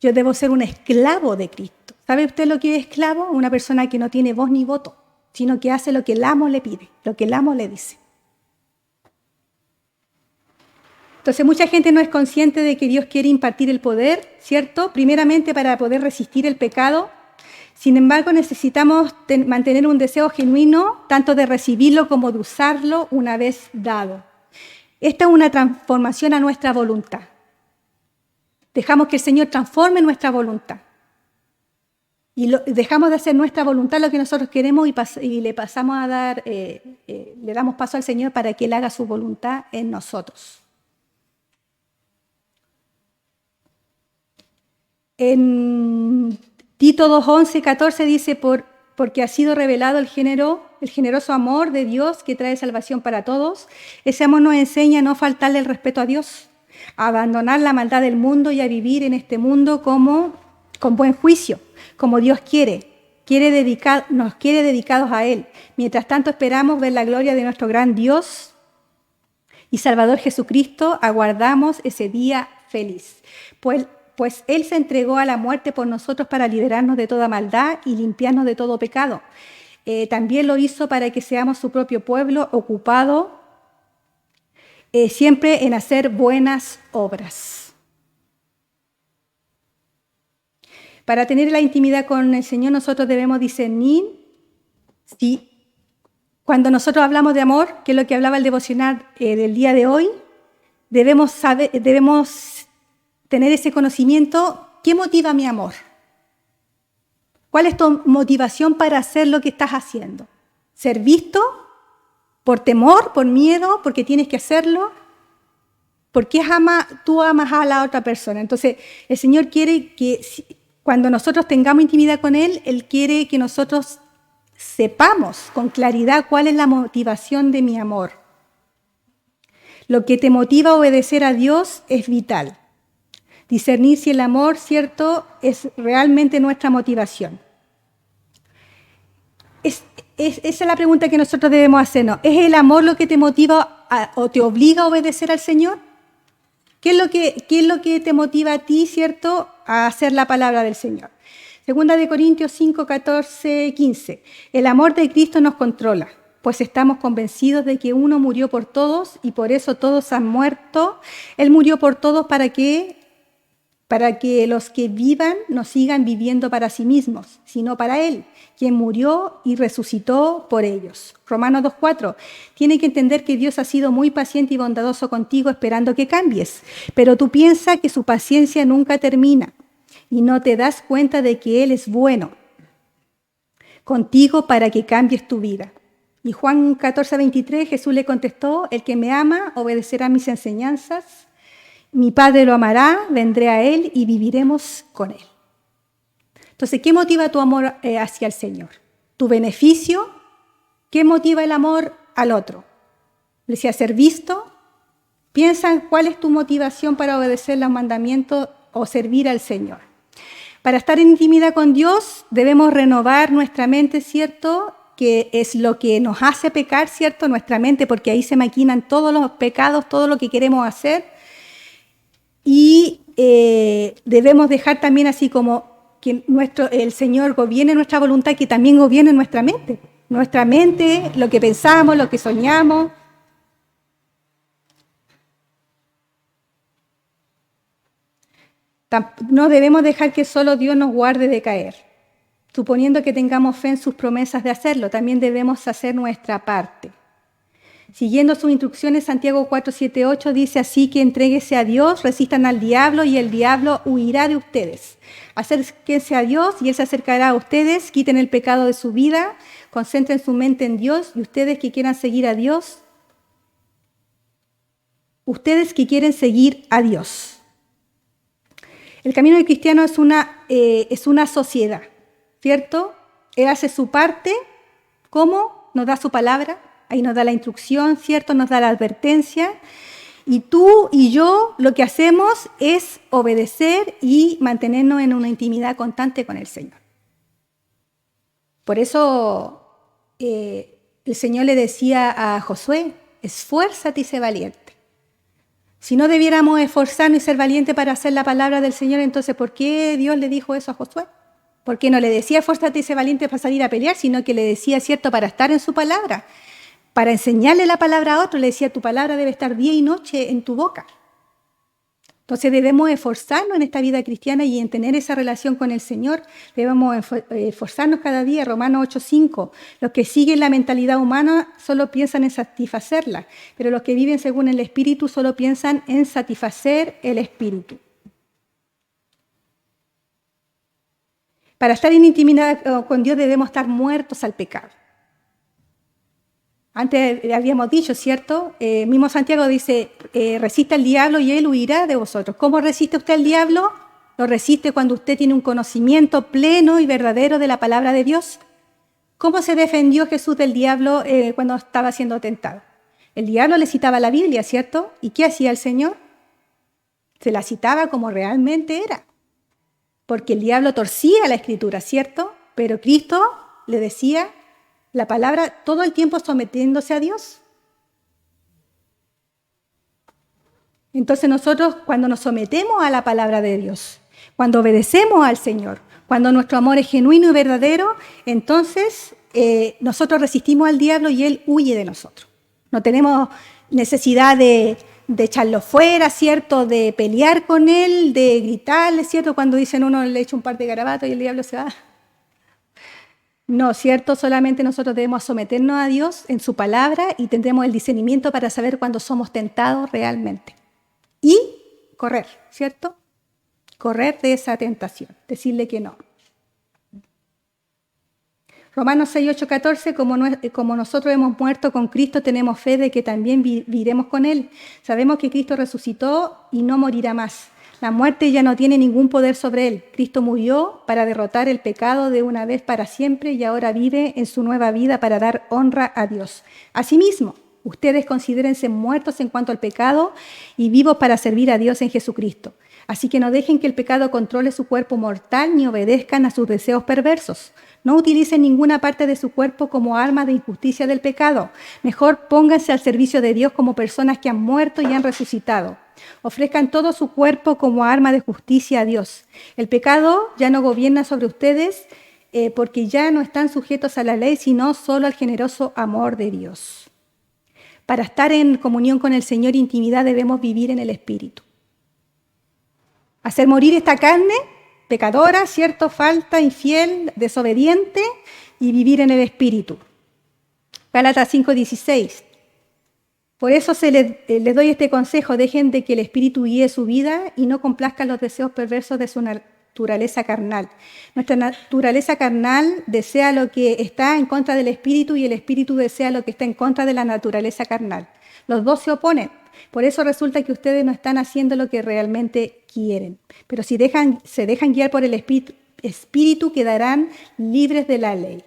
Yo debo ser un esclavo de Cristo. ¿Sabe usted lo que es esclavo? Una persona que no tiene voz ni voto, sino que hace lo que el amo le pide, lo que el amo le dice. Entonces, mucha gente no es consciente de que Dios quiere impartir el poder, ¿cierto? Primeramente para poder resistir el pecado. Sin embargo, necesitamos mantener un deseo genuino, tanto de recibirlo como de usarlo una vez dado. Esta es una transformación a nuestra voluntad. Dejamos que el Señor transforme nuestra voluntad. Y dejamos de hacer nuestra voluntad lo que nosotros queremos y le pasamos a dar, le damos paso al Señor para que Él haga su voluntad en nosotros. En Tito 2:11-14 dice, porque ha sido revelado el generoso amor de Dios que trae salvación para todos. Ese amor nos enseña a no faltarle el respeto a Dios, a abandonar la maldad del mundo y a vivir en este mundo con buen juicio, como Dios nos quiere dedicados a Él. Mientras tanto esperamos ver la gloria de nuestro gran Dios y Salvador Jesucristo, aguardamos ese día feliz. Pues Él se entregó a la muerte por nosotros para liberarnos de toda maldad y limpiarnos de todo pecado. También lo hizo para que seamos su propio pueblo ocupado siempre en hacer buenas obras. Para tener la intimidad con el Señor, nosotros debemos discernir si cuando nosotros hablamos de amor, que es lo que hablaba el devocional del día de hoy, debemos tener ese conocimiento. ¿Qué motiva mi amor? ¿Cuál es tu motivación para hacer lo que estás haciendo? ¿Ser visto? ¿Por temor? ¿Por miedo? ¿Porque tienes que hacerlo? ¿Por qué tú amas a la otra persona? Entonces, el Señor quiere que cuando nosotros tengamos intimidad con Él, Él quiere que nosotros sepamos con claridad cuál es la motivación de mi amor. Lo que te motiva a obedecer a Dios es vital. Discernir si el amor, ¿cierto?, es realmente nuestra motivación. Esa es la pregunta que nosotros debemos hacernos. ¿Es el amor lo que te motiva o te obliga a obedecer al Señor? ¿Qué es lo que te motiva a ti, ¿cierto?, a hacer la palabra del Señor? Segunda de Corintios 5:14-15. El amor de Cristo nos controla, pues estamos convencidos de que uno murió por todos y por eso todos han muerto. Él murió por todos para que los que vivan no sigan viviendo para sí mismos, sino para Él, quien murió y resucitó por ellos. Romanos 2:4. Tiene que entender que Dios ha sido muy paciente y bondadoso contigo esperando que cambies, pero tú piensas que su paciencia nunca termina y no te das cuenta de que Él es bueno contigo para que cambies tu vida. Y Juan 14:23, Jesús le contestó, el que me ama obedecerá mis enseñanzas, mi Padre lo amará, vendré a Él y viviremos con Él. Entonces, ¿qué motiva tu amor hacia el Señor? ¿Tu beneficio? ¿Qué motiva el amor al otro? ¿Desea ser visto? Piensa en cuál es tu motivación para obedecer los mandamientos o servir al Señor. Para estar en intimidad con Dios debemos renovar nuestra mente, ¿cierto?, que es lo que nos hace pecar, ¿cierto?, nuestra mente, porque ahí se maquinan todos los pecados, todo lo que queremos hacer. Y debemos dejar también así como que el Señor gobierne nuestra voluntad, que también gobierne nuestra mente. Nuestra mente, lo que pensamos, lo que soñamos. No debemos dejar que solo Dios nos guarde de caer. Suponiendo que tengamos fe en sus promesas de hacerlo, también debemos hacer nuestra parte. Siguiendo sus instrucciones, Santiago 4, 7, 8 dice: así que entréguese a Dios, resistan al diablo y el diablo huirá de ustedes. Acérquense a Dios y Él se acercará a ustedes, quiten el pecado de su vida, concentren su mente en Dios y ustedes que quieran seguir a Dios, El camino del cristiano es una sociedad, ¿cierto? Él hace su parte, ¿cómo? Nos da su palabra. Ahí nos da la instrucción, ¿cierto? Nos da la advertencia. Y tú y yo lo que hacemos es obedecer y mantenernos en una intimidad constante con el Señor. Por eso el Señor le decía a Josué: esfuérzate y sé valiente. Si no debiéramos esforzarnos y ser valientes para hacer la palabra del Señor, entonces ¿por qué Dios le dijo eso a Josué? ¿Por qué no le decía esfuérzate y sé valiente para salir a pelear, sino que le decía, ¿cierto?, para estar en su palabra? Para enseñarle la palabra a otro, le decía: tu palabra debe estar día y noche en tu boca. Entonces debemos esforzarnos en esta vida cristiana y en tener esa relación con el Señor. Debemos esforzarnos cada día. Romanos 8:5. Los que siguen la mentalidad humana solo piensan en satisfacerla, pero los que viven según el Espíritu solo piensan en satisfacer el Espíritu. Para estar en intimidad con Dios debemos estar muertos al pecado. Antes habíamos dicho, ¿cierto? Mismo Santiago dice: resista al diablo y él huirá de vosotros. ¿Cómo resiste usted al diablo? Lo resiste cuando usted tiene un conocimiento pleno y verdadero de la palabra de Dios. ¿Cómo se defendió Jesús del diablo cuando estaba siendo tentado? El diablo le citaba la Biblia, ¿cierto? ¿Y qué hacía el Señor? Se la citaba como realmente era. Porque el diablo torcía la Escritura, ¿cierto? Pero Cristo le decía la palabra todo el tiempo sometiéndose a Dios. Entonces nosotros, cuando nos sometemos a la palabra de Dios, cuando obedecemos al Señor, cuando nuestro amor es genuino y verdadero, entonces nosotros resistimos al diablo y él huye de nosotros. No tenemos necesidad de echarlo fuera, ¿cierto? De pelear con él, de gritarle, ¿cierto? Cuando dicen uno le echa un par de garabatos y el diablo se va. No, ¿cierto? Solamente nosotros debemos someternos a Dios en su palabra y tendremos el discernimiento para saber cuándo somos tentados realmente. Y correr, ¿cierto? Correr de esa tentación, decirle que no. Romanos 6, 8, 14, como nosotros hemos muerto con Cristo, tenemos fe de que también viviremos con Él. Sabemos que Cristo resucitó y no morirá más. La muerte ya no tiene ningún poder sobre Él. Cristo murió para derrotar el pecado de una vez para siempre y ahora vive en su nueva vida para dar honra a Dios. Asimismo, ustedes considérense muertos en cuanto al pecado y vivos para servir a Dios en Jesucristo. Así que no dejen que el pecado controle su cuerpo mortal ni obedezcan a sus deseos perversos. No utilicen ninguna parte de su cuerpo como arma de injusticia del pecado. Mejor pónganse al servicio de Dios como personas que han muerto y han resucitado. Ofrezcan todo su cuerpo como arma de justicia a Dios. El pecado ya no gobierna sobre ustedes porque ya no están sujetos a la ley, sino solo al generoso amor de Dios. Para estar en comunión con el Señor, intimidad, debemos vivir en el Espíritu. Hacer morir esta carne pecadora, ¿cierto? Falta, infiel, desobediente, y vivir en el Espíritu. Gálatas 5:16. Por eso les doy este consejo: dejen de que el Espíritu guíe su vida y no complazcan los deseos perversos de su naturaleza carnal. Nuestra naturaleza carnal desea lo que está en contra del Espíritu y el Espíritu desea lo que está en contra de la naturaleza carnal. Los dos se oponen. Por eso resulta que ustedes no están haciendo lo que realmente quieren. Pero si se dejan guiar por el Espíritu, quedarán libres de la ley.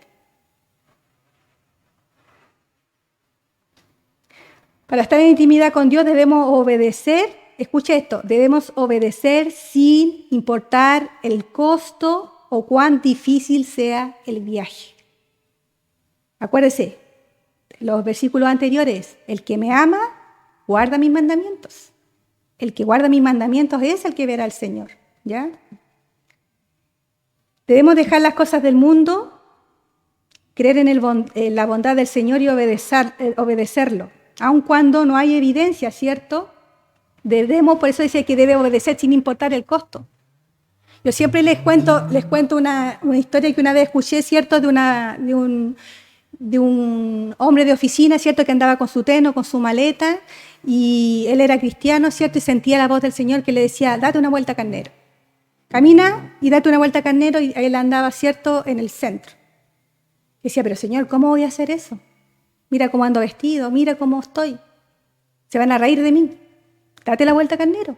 Para estar en intimidad con Dios debemos obedecer, escucha esto, debemos obedecer sin importar el costo o cuán difícil sea el viaje. Acuérdese, los versículos anteriores: el que me ama, guarda mis mandamientos. El que guarda mis mandamientos es el que verá al Señor, ¿ya? Debemos dejar las cosas del mundo, creer en la bondad del Señor y obedecerlo. Aun cuando no hay evidencia, ¿cierto? Por eso dice que debe obedecer sin importar el costo. Yo siempre les cuento una historia que una vez escuché, ¿cierto?, de un hombre de oficina, ¿cierto?, que andaba con su teno, con su maleta, y él era cristiano, ¿cierto?, y sentía la voz del Señor que le decía, date una vuelta, carnero. Camina y date una vuelta, carnero, y él andaba, ¿cierto?, en el centro. Decía, pero Señor, ¿cómo voy a hacer eso? Mira cómo ando vestido, mira cómo estoy. Se van a reír de mí. Date la vuelta, carnero.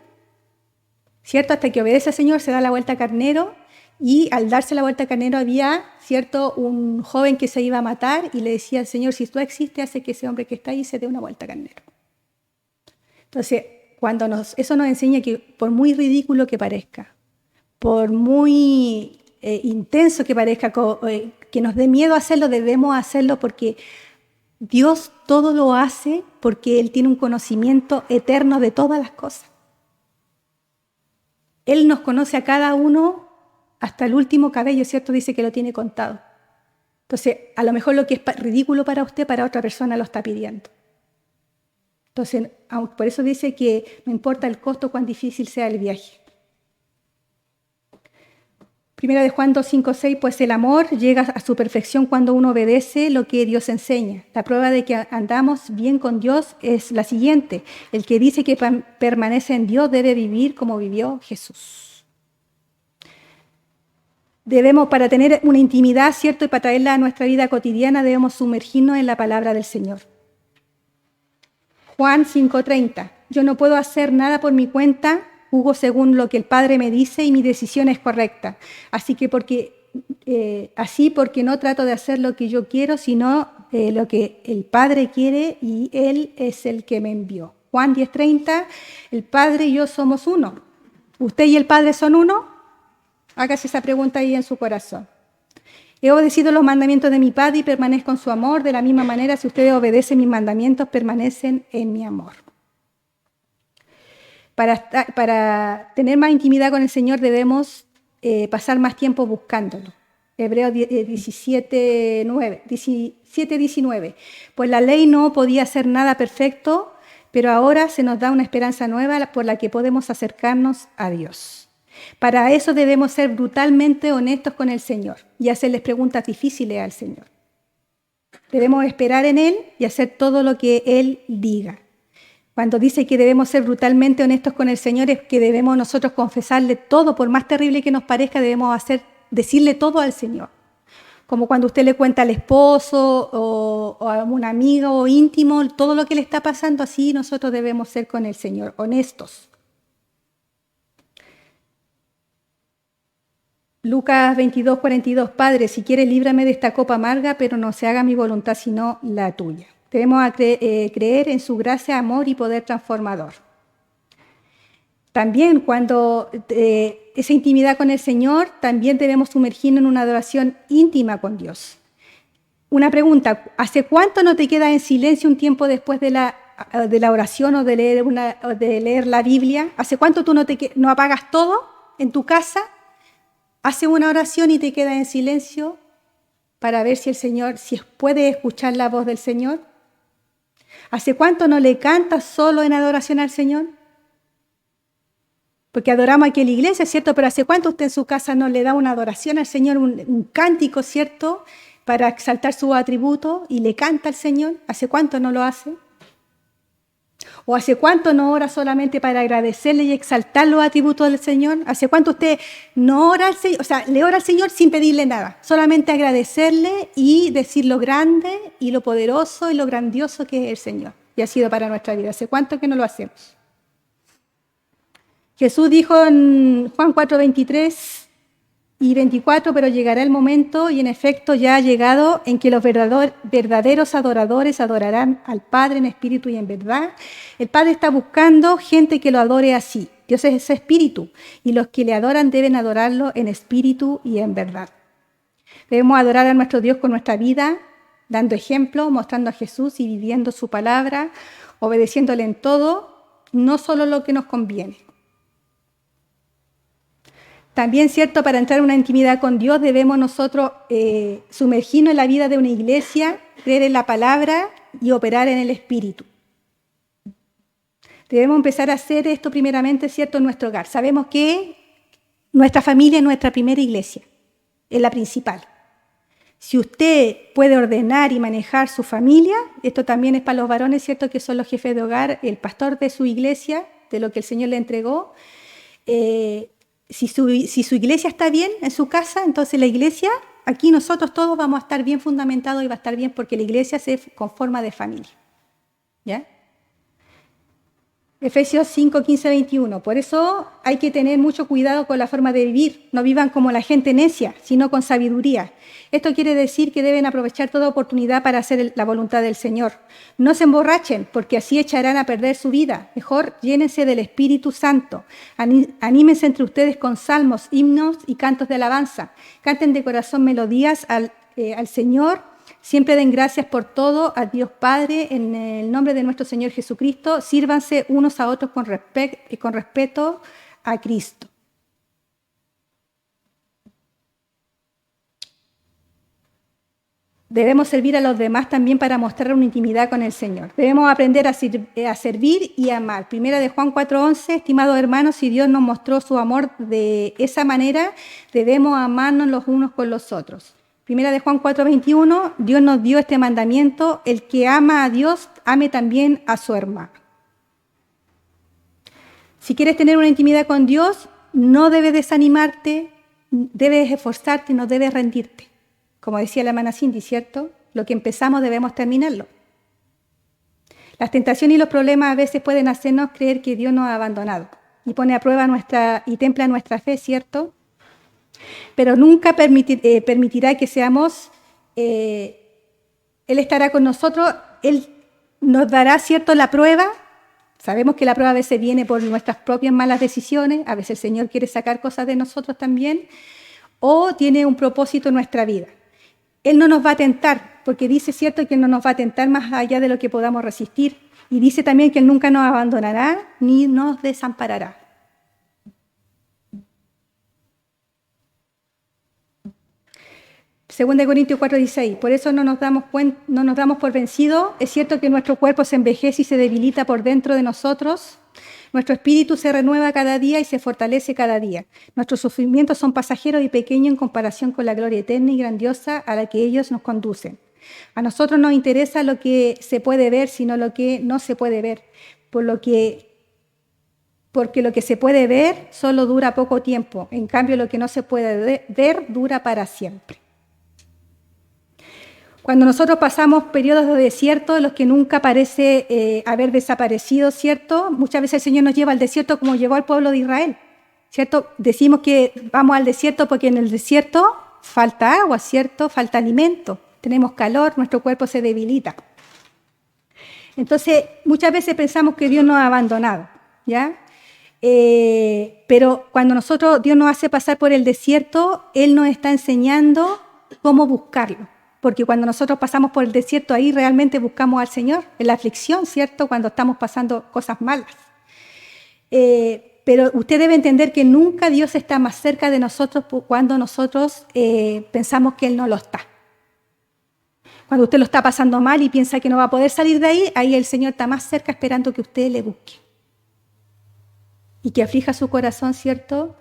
¿Cierto? Hasta que obedece al Señor, se da la vuelta carnero, y al darse la vuelta carnero había, ¿cierto?, un joven que se iba a matar y le decía al Señor, si tú existes, hace que ese hombre que está ahí se dé una vuelta carnero. Entonces, eso nos enseña que por muy ridículo que parezca, por muy intenso que parezca, que nos dé miedo hacerlo, debemos hacerlo porque Dios todo lo hace porque Él tiene un conocimiento eterno de todas las cosas. Él nos conoce a cada uno hasta el último cabello, ¿cierto? Dice que lo tiene contado. Entonces, a lo mejor lo que es ridículo para usted, para otra persona lo está pidiendo. Entonces, por eso dice que no importa el costo, cuán difícil sea el viaje. Primera de Juan 2:5-6, pues el amor llega a su perfección cuando uno obedece lo que Dios enseña. La prueba de que andamos bien con Dios es la siguiente. El que dice que permanece en Dios debe vivir como vivió Jesús. Para tener una intimidad, ¿cierto?, y para traerla a nuestra vida cotidiana, debemos sumergirnos en la palabra del Señor. Juan 5:30, yo no puedo hacer nada por mi cuenta, juzgo según lo que el Padre me dice y mi decisión es correcta. Porque no trato de hacer lo que yo quiero, sino lo que el Padre quiere, y Él es el que me envió. Juan 10:30, el Padre y yo somos uno. ¿Usted y el Padre son uno? Hágase esa pregunta ahí en su corazón. He obedecido los mandamientos de mi Padre y permanezco en su amor. De la misma manera, si ustedes obedecen mis mandamientos, permanecen en mi amor. Para tener más intimidad con el Señor debemos pasar más tiempo buscándolo. Hebreos 17:19. Pues la ley no podía hacer nada perfecto, pero ahora se nos da una esperanza nueva por la que podemos acercarnos a Dios. Para eso debemos ser brutalmente honestos con el Señor y hacerles preguntas difíciles al Señor. Debemos esperar en Él y hacer todo lo que Él diga. Cuando dice que debemos ser brutalmente honestos con el Señor, es que debemos nosotros confesarle todo, por más terrible que nos parezca, debemos decirle todo al Señor. Como cuando usted le cuenta al esposo o a un amigo íntimo todo lo que le está pasando, así nosotros debemos ser con el Señor, honestos. Lucas 22:42, Padre, si quieres líbrame de esta copa amarga, pero no se haga mi voluntad sino la tuya. Debemos creer en su gracia, amor y poder transformador. También cuando esa intimidad con el Señor, también debemos sumergirnos en una adoración íntima con Dios. Una pregunta, ¿hace cuánto no te quedas en silencio un tiempo después de la oración o de leer la Biblia? ¿Hace cuánto tú no apagas todo en tu casa? Hace una oración y te quedas en silencio para ver si puedes escuchar la voz del Señor. ¿Hace cuánto no le cantas solo en adoración al Señor? Porque adoramos aquí en la iglesia, ¿cierto? Pero ¿hace cuánto usted en su casa no le da una adoración al Señor, un cántico, ¿cierto?, para exaltar sus atributos y le canta al Señor? ¿Hace cuánto no lo hace? ¿O hace cuánto no ora solamente para agradecerle y exaltar los atributos del Señor? ¿Hace cuánto usted no ora al Señor? O sea, le ora al Señor sin pedirle nada, solamente agradecerle y decir lo grande y lo poderoso y lo grandioso que es el Señor y ha sido para nuestra vida. ¿Hace cuánto que no lo hacemos? Jesús dijo en Juan 4:23 y 24, pero llegará el momento, y en efecto ya ha llegado, en que los verdaderos adoradores adorarán al Padre en espíritu y en verdad. El Padre está buscando gente que lo adore así. Dios es ese espíritu, y los que le adoran deben adorarlo en espíritu y en verdad. Debemos adorar a nuestro Dios con nuestra vida, dando ejemplo, mostrando a Jesús y viviendo su palabra, obedeciéndole en todo, no solo lo que nos conviene. También, ¿cierto?, para entrar en una intimidad con Dios debemos nosotros sumergirnos en la vida de una iglesia, creer en la palabra y operar en el Espíritu. Debemos empezar a hacer esto primeramente, ¿cierto?, en nuestro hogar. Sabemos que Nuestra familia es nuestra primera iglesia, es la principal. Si usted puede ordenar y manejar su familia, esto también es para los varones, ¿cierto? Que son los jefes de hogar, el pastor de su iglesia, de lo que el Señor le entregó. Si su iglesia está bien en su casa, entonces la iglesia, aquí nosotros todos vamos a estar bien fundamentados y va a estar bien porque la iglesia se conforma de familia. ¿Ya? Efesios 5, 15, 21. Por eso hay que tener mucho cuidado con la forma de vivir. No vivan como la gente necia, sino con sabiduría. Esto quiere decir que deben aprovechar toda oportunidad para hacer la voluntad del Señor. No se emborrachen, porque así echarán a perder su vida. Mejor llénense del Espíritu Santo. Anímense entre ustedes con salmos, himnos y cantos de alabanza. Canten de corazón melodías al Señor. Siempre den gracias por todo a Dios Padre en el nombre de nuestro Señor Jesucristo. Sírvanse unos a otros con respeto a Cristo. Debemos servir a los demás también para mostrar una intimidad con el Señor. Debemos aprender a servir y amar. Primera de Juan 4:11, estimados hermanos, si Dios nos mostró su amor de esa manera, debemos amarnos los unos con los otros. Primera de Juan 4:21, Dios nos dio este mandamiento: el que ama a Dios, ame también a su hermano. Si quieres tener una intimidad con Dios, no debes desanimarte, debes esforzarte, no debes rendirte. Como decía la hermana Cindy, ¿cierto? Lo que empezamos debemos terminarlo. Las tentaciones y los problemas a veces pueden hacernos creer que Dios nos ha abandonado y pone a prueba y templa nuestra fe, ¿cierto? Pero nunca permitirá que seamos, Él estará con nosotros, Él nos dará, ¿cierto?, la prueba. Sabemos que la prueba a veces viene por nuestras propias malas decisiones, a veces el Señor quiere sacar cosas de nosotros también, o tiene un propósito en nuestra vida. Él no nos va a tentar, porque dice, ¿cierto?, que Él no nos va a tentar más allá de lo que podamos resistir. Y dice también que Él nunca nos abandonará ni nos desamparará. Segunda de Corintios 4:16, por eso no nos damos por vencidos. Es cierto que nuestro cuerpo se envejece y se debilita por dentro de nosotros. Nuestro espíritu se renueva cada día y se fortalece cada día. Nuestros sufrimientos son pasajeros y pequeños en comparación con la gloria eterna y grandiosa a la que ellos nos conducen. A nosotros nos interesa lo que se puede ver, sino lo que no se puede ver, porque lo que se puede ver solo dura poco tiempo. En cambio, lo que no se puede ver dura para siempre. Cuando nosotros pasamos periodos de desierto, en los que nunca parece haber desaparecido, ¿cierto? Muchas veces el Señor nos lleva al desierto como llevó al pueblo de Israel, ¿cierto? Decimos que vamos al desierto porque en el desierto falta agua, ¿cierto? Falta alimento, tenemos calor, nuestro cuerpo se debilita. Entonces, muchas veces pensamos que Dios nos ha abandonado, ¿ya? Pero cuando Dios nos hace pasar por el desierto, Él nos está enseñando cómo buscarlo. Porque cuando nosotros pasamos por el desierto, ahí realmente buscamos al Señor, en la aflicción, ¿cierto? Cuando estamos pasando cosas malas. Pero usted debe entender que nunca Dios está más cerca de nosotros cuando nosotros pensamos que Él no lo está. Cuando usted lo está pasando mal y piensa que no va a poder salir de ahí, ahí el Señor está más cerca esperando que usted le busque. Y que aflija su corazón, ¿cierto?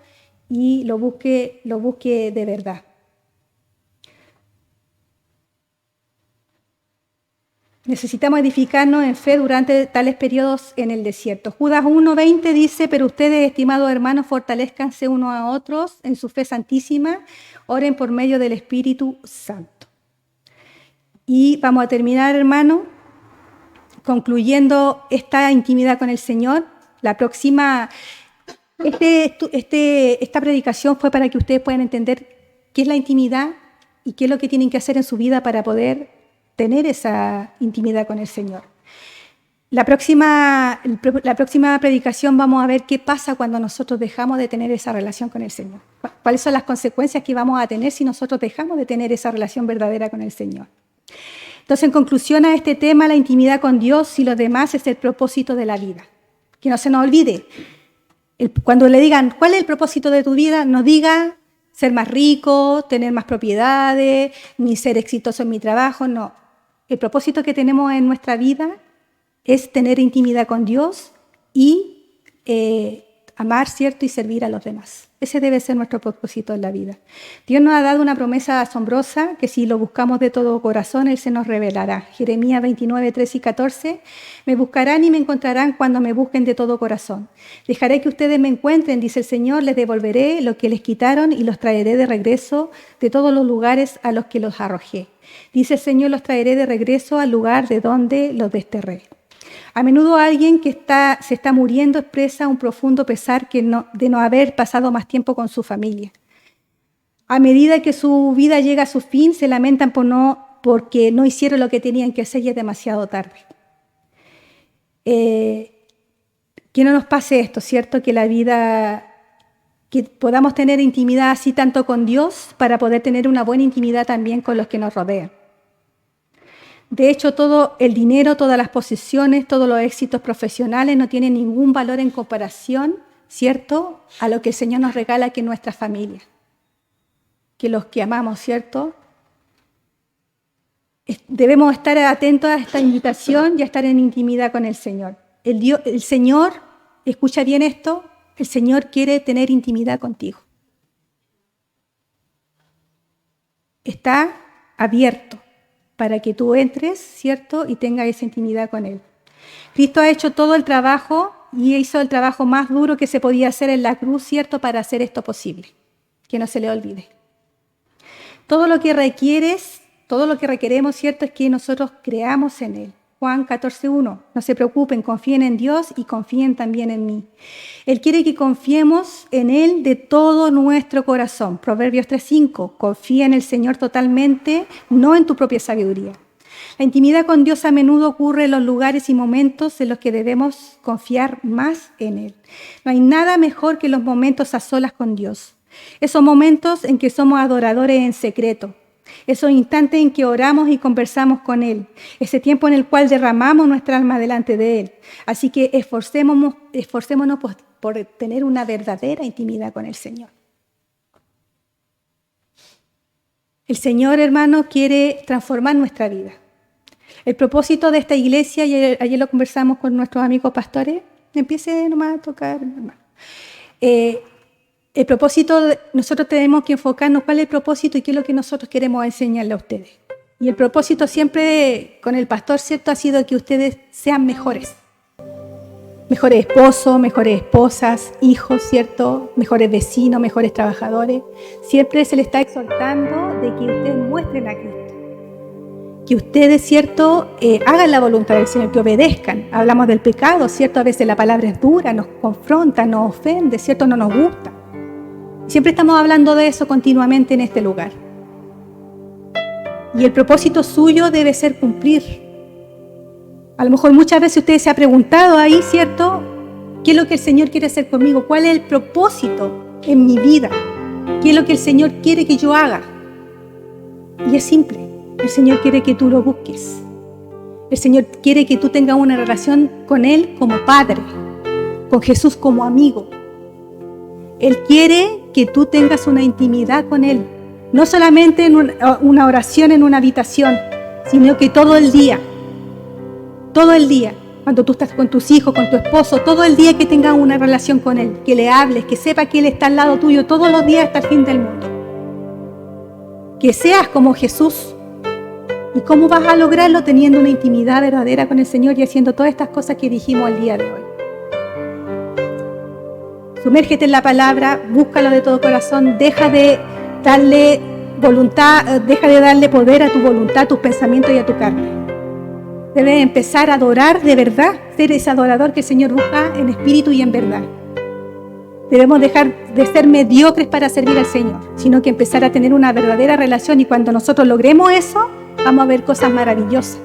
Y lo busque de verdad. Necesitamos edificarnos en fe durante tales periodos en el desierto. Judas 1:20 dice, pero ustedes, estimados hermanos, fortalezcanse unos a otros en su fe santísima, oren por medio del Espíritu Santo. Y vamos a terminar, hermano, concluyendo esta intimidad con el Señor. La próxima, esta predicación fue para que ustedes puedan entender qué es la intimidad y qué es lo que tienen que hacer en su vida para poder tener esa intimidad con el Señor. La próxima predicación vamos a ver qué pasa cuando nosotros dejamos de tener esa relación con el Señor. ¿Cuáles son las consecuencias que vamos a tener si nosotros dejamos de tener esa relación verdadera con el Señor? Entonces, en conclusión a este tema, la intimidad con Dios y los demás es el propósito de la vida. Que no se nos olvide. Cuando le digan, ¿cuál es el propósito de tu vida? No diga ser más rico, tener más propiedades, ni ser exitoso en mi trabajo, no. El propósito que tenemos en nuestra vida es tener intimidad con Dios y amar, ¿cierto? Y servir a los demás. Ese debe ser nuestro propósito en la vida. Dios nos ha dado una promesa asombrosa que si lo buscamos de todo corazón, Él se nos revelará. Jeremías 29, 13 y 14. Me buscarán y me encontrarán cuando me busquen de todo corazón. Dejaré que ustedes me encuentren, dice el Señor, les devolveré lo que les quitaron y los traeré de regreso de todos los lugares a los que los arrojé. Dice el Señor, los traeré de regreso al lugar de donde los desterré. A menudo alguien que se está muriendo expresa un profundo pesar de no haber pasado más tiempo con su familia. A medida que su vida llega a su fin, se lamentan porque no hicieron lo que tenían que hacer y es demasiado tarde. Que no nos pase esto, ¿cierto? Que podamos tener intimidad así tanto con Dios para poder tener una buena intimidad también con los que nos rodean. De hecho, todo el dinero, todas las posesiones, todos los éxitos profesionales no tienen ningún valor en comparación, ¿cierto?, a lo que el Señor nos regala, que es nuestra familia, que los que amamos, ¿cierto? Debemos estar atentos a esta invitación y a estar en intimidad con el Señor. El Señor, escucha bien esto, el Señor quiere tener intimidad contigo. Está abierto para que tú entres, ¿cierto?, y tengas esa intimidad con Él. Cristo ha hecho todo el trabajo y hizo el trabajo más duro que se podía hacer en la cruz, ¿cierto?, para hacer esto posible. Que no se le olvide. Todo lo que requeremos, ¿cierto?, es que nosotros creamos en Él. Juan 14:1. No se preocupen, confíen en Dios y confíen también en mí. Él quiere que confiemos en Él de todo nuestro corazón. Proverbios 3:5. Confía en el Señor totalmente, no en tu propia sabiduría. La intimidad con Dios a menudo ocurre en los lugares y momentos en los que debemos confiar más en Él. No hay nada mejor que los momentos a solas con Dios. Esos momentos en que somos adoradores en secreto. Esos instantes en que oramos y conversamos con Él. Ese tiempo en el cual derramamos nuestra alma delante de Él. Así que esforcémonos por tener una verdadera intimidad con el Señor. El Señor, hermano, quiere transformar nuestra vida. El propósito de esta iglesia, y ayer lo conversamos con nuestros amigos pastores, empiece nomás a tocar, hermano. El propósito, nosotros tenemos que enfocarnos cuál es el propósito y qué es lo que nosotros queremos enseñarle a ustedes. Y el propósito siempre con el pastor, ¿cierto?, ha sido que ustedes sean mejores. Mejores esposos, mejores esposas, hijos, ¿cierto?, mejores vecinos, mejores trabajadores. Siempre se les está exhortando de que ustedes muestren a Cristo. Que ustedes, ¿cierto?, hagan la voluntad del Señor, que obedezcan. Hablamos del pecado, ¿cierto? A veces la palabra es dura, nos confronta, nos ofende, ¿cierto?, no nos gusta. Siempre estamos hablando de eso continuamente en este lugar. Y el propósito suyo debe ser cumplir. A lo mejor muchas veces usted se ha preguntado ahí, ¿cierto?, ¿qué es lo que el Señor quiere hacer conmigo? ¿Cuál es el propósito en mi vida? ¿Qué es lo que el Señor quiere que yo haga? Y es simple. El Señor quiere que tú lo busques. El Señor quiere que tú tengas una relación con Él como Padre, con Jesús como amigo. Él quiere que tú tengas una intimidad con Él, no solamente en una oración en una habitación, sino que todo el día, cuando tú estás con tus hijos, con tu esposo, todo el día que tengas una relación con Él, que le hables, que sepa que Él está al lado tuyo todos los días hasta el fin del mundo. Que seas como Jesús. ¿Y cómo vas a lograrlo? Teniendo una intimidad verdadera con el Señor y haciendo todas estas cosas que dijimos el día de hoy. Sumérgete en la palabra, búscalo de todo corazón, deja de darle poder a tu voluntad, a tus pensamientos y a tu carne. Debes empezar a adorar de verdad, ser ese adorador que el Señor busca en espíritu y en verdad. Debemos dejar de ser mediocres para servir al Señor, sino que empezar a tener una verdadera relación, y cuando nosotros logremos eso, vamos a ver cosas maravillosas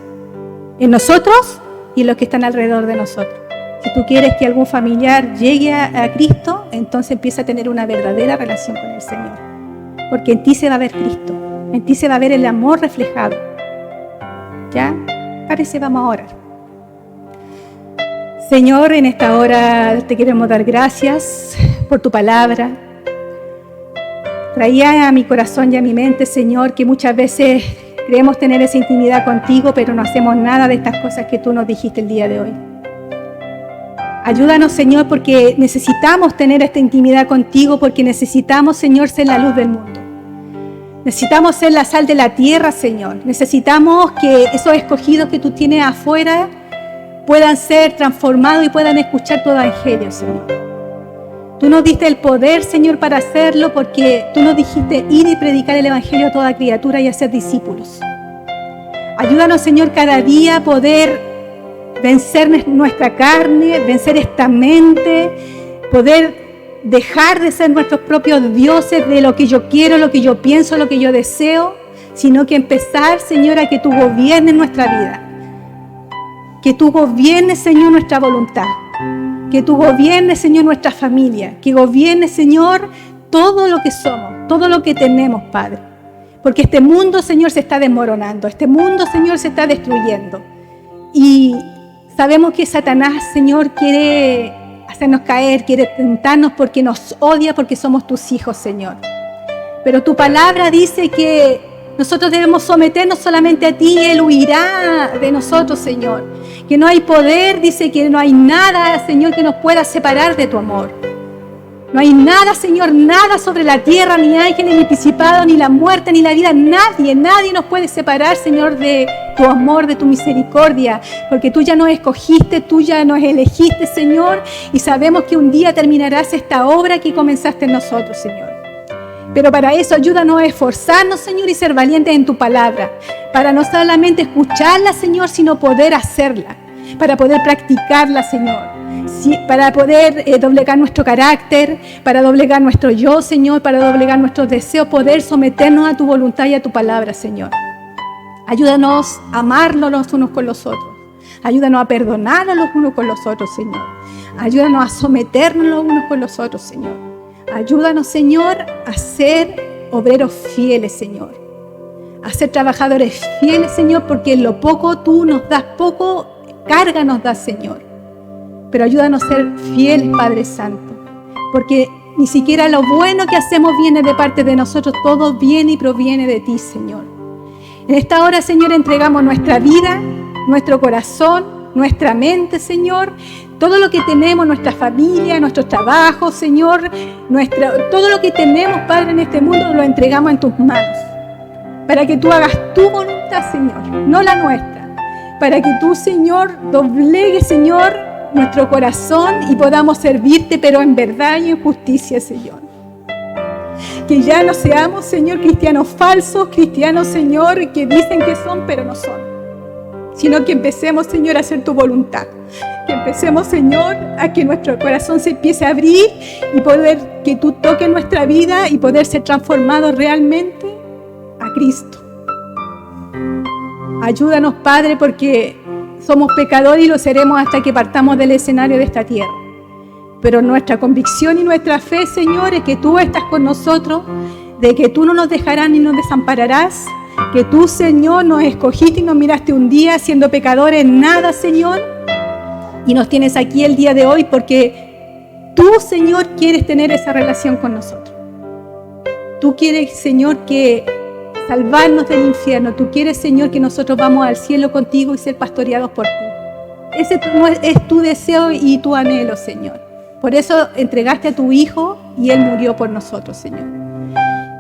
en nosotros y en los que están alrededor de nosotros. Si tú quieres que algún familiar llegue a Cristo, entonces empieza a tener una verdadera relación con el Señor. Porque en ti se va a ver Cristo, en ti se va a ver el amor reflejado. ¿Ya? Parece, vamos a orar. Señor, en esta hora te queremos dar gracias por tu palabra. Traía a mi corazón y a mi mente, Señor, que muchas veces creemos tener esa intimidad contigo, pero no hacemos nada de estas cosas que tú nos dijiste el día de hoy. Ayúdanos, Señor, porque necesitamos tener esta intimidad contigo, porque necesitamos, Señor, ser la luz del mundo. Necesitamos ser la sal de la tierra, Señor. Necesitamos que esos escogidos que tú tienes afuera puedan ser transformados y puedan escuchar tu evangelio, Señor. Tú nos diste el poder, Señor, para hacerlo, porque tú nos dijiste ir y predicar el evangelio a toda criatura y hacer discípulos. Ayúdanos, Señor, cada día a poder vencer nuestra carne, vencer esta mente, poder dejar de ser nuestros propios dioses de lo que yo quiero, lo que yo pienso, lo que yo deseo, sino que empezar, Señor, a que tú gobiernes nuestra vida. Que tú gobiernes, Señor, nuestra voluntad. Que tú gobiernes, Señor, nuestra familia. Que gobiernes, Señor, todo lo que somos, todo lo que tenemos, Padre. Porque este mundo, Señor, se está desmoronando. Este mundo, Señor, se está destruyendo. Y sabemos que Satanás, Señor, quiere hacernos caer, quiere tentarnos porque nos odia, porque somos tus hijos, Señor. Pero tu palabra dice que nosotros debemos someternos solamente a ti y Él huirá de nosotros, Señor. Que no hay poder, dice que no hay nada, Señor, que nos pueda separar de tu amor. No hay nada, Señor, nada sobre la tierra, ni ángeles, ni principados, ni la muerte, ni la vida. Nadie nos puede separar, Señor, de tu amor, de tu misericordia. Porque tú ya nos escogiste, tú ya nos elegiste, Señor. Y sabemos que un día terminarás esta obra que comenzaste en nosotros, Señor. Pero para eso ayúdanos a esforzarnos, Señor, y ser valientes en tu palabra. Para no solamente escucharla, Señor, sino poder hacerla. Para poder practicarla, Señor. Sí, para poder doblegar nuestro carácter, para doblegar nuestro yo, Señor, para doblegar nuestros deseos, poder someternos a tu voluntad y a tu palabra, Señor. Ayúdanos a amarnos los unos con los otros. Ayúdanos a perdonarnos los unos con los otros, Señor. Ayúdanos a someternos los unos con los otros, Señor. Ayúdanos, Señor, a ser obreros fieles, Señor. A ser trabajadores fieles, Señor, porque en lo poco tú nos das poco, carga nos das, Señor. Pero ayúdanos a ser fieles, Padre Santo, porque ni siquiera lo bueno que hacemos viene de parte de nosotros, todo viene y proviene de ti, Señor. En esta hora, Señor, entregamos nuestra vida, nuestro corazón, nuestra mente, Señor, todo lo que tenemos, nuestra familia, nuestros trabajos, Señor, todo lo que tenemos, Padre, en este mundo, lo entregamos en tus manos, para que tú hagas tu voluntad, Señor, no la nuestra, para que tú, Señor, doblegues, Señor, nuestro corazón y podamos servirte, pero en verdad y en justicia, Señor. Que ya no seamos, Señor, cristianos falsos, cristianos, Señor, que dicen que son, pero no son. Sino que empecemos, Señor, a hacer tu voluntad. Que empecemos, Señor, a que nuestro corazón se empiece a abrir y poder que tú toques nuestra vida y poder ser transformados realmente a Cristo. Ayúdanos, Padre, porque somos pecadores y lo seremos hasta que partamos del escenario de esta tierra. Pero nuestra convicción y nuestra fe, Señor, es que tú estás con nosotros, de que tú no nos dejarás ni nos desampararás, que tú, Señor, nos escogiste y nos miraste un día siendo pecadores en nada, Señor, y nos tienes aquí el día de hoy porque tú, Señor, quieres tener esa relación con nosotros. Tú quieres, Señor, que salvarnos del infierno. Tú quieres, Señor, que nosotros vamos al cielo contigo y ser pastoreados por ti. Ese es tu deseo y tu anhelo, Señor. Por eso entregaste a tu Hijo y Él murió por nosotros, Señor.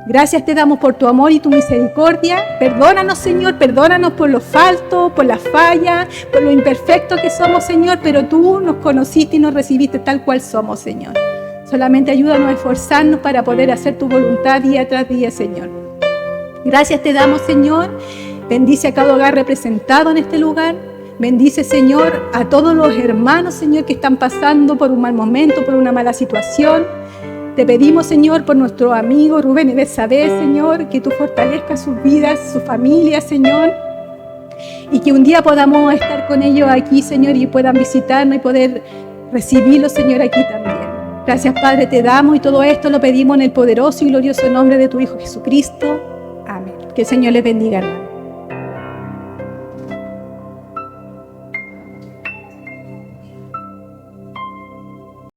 Gracias te damos por tu amor y tu misericordia. Perdónanos, Señor, perdónanos por lo falto, por la falla, por lo imperfecto que somos, Señor, pero tú nos conociste y nos recibiste tal cual somos, Señor. Solamente ayúdanos a esforzarnos para poder hacer tu voluntad día tras día, Señor. Gracias te damos, Señor. Bendice a cada hogar representado en este lugar. Bendice, Señor, a todos los hermanos, Señor, que están pasando por un mal momento, por una mala situación. Te pedimos, Señor, por nuestro amigo Rubén y Betsabé, Señor, que tú fortalezcas sus vidas, su familia, Señor. Y que un día podamos estar con ellos aquí, Señor, y puedan visitarnos y poder recibirlos, Señor, aquí también. Gracias, Padre, te damos y todo esto lo pedimos en el poderoso y glorioso nombre de tu Hijo Jesucristo. Amén. Que el Señor les bendiga, hermano.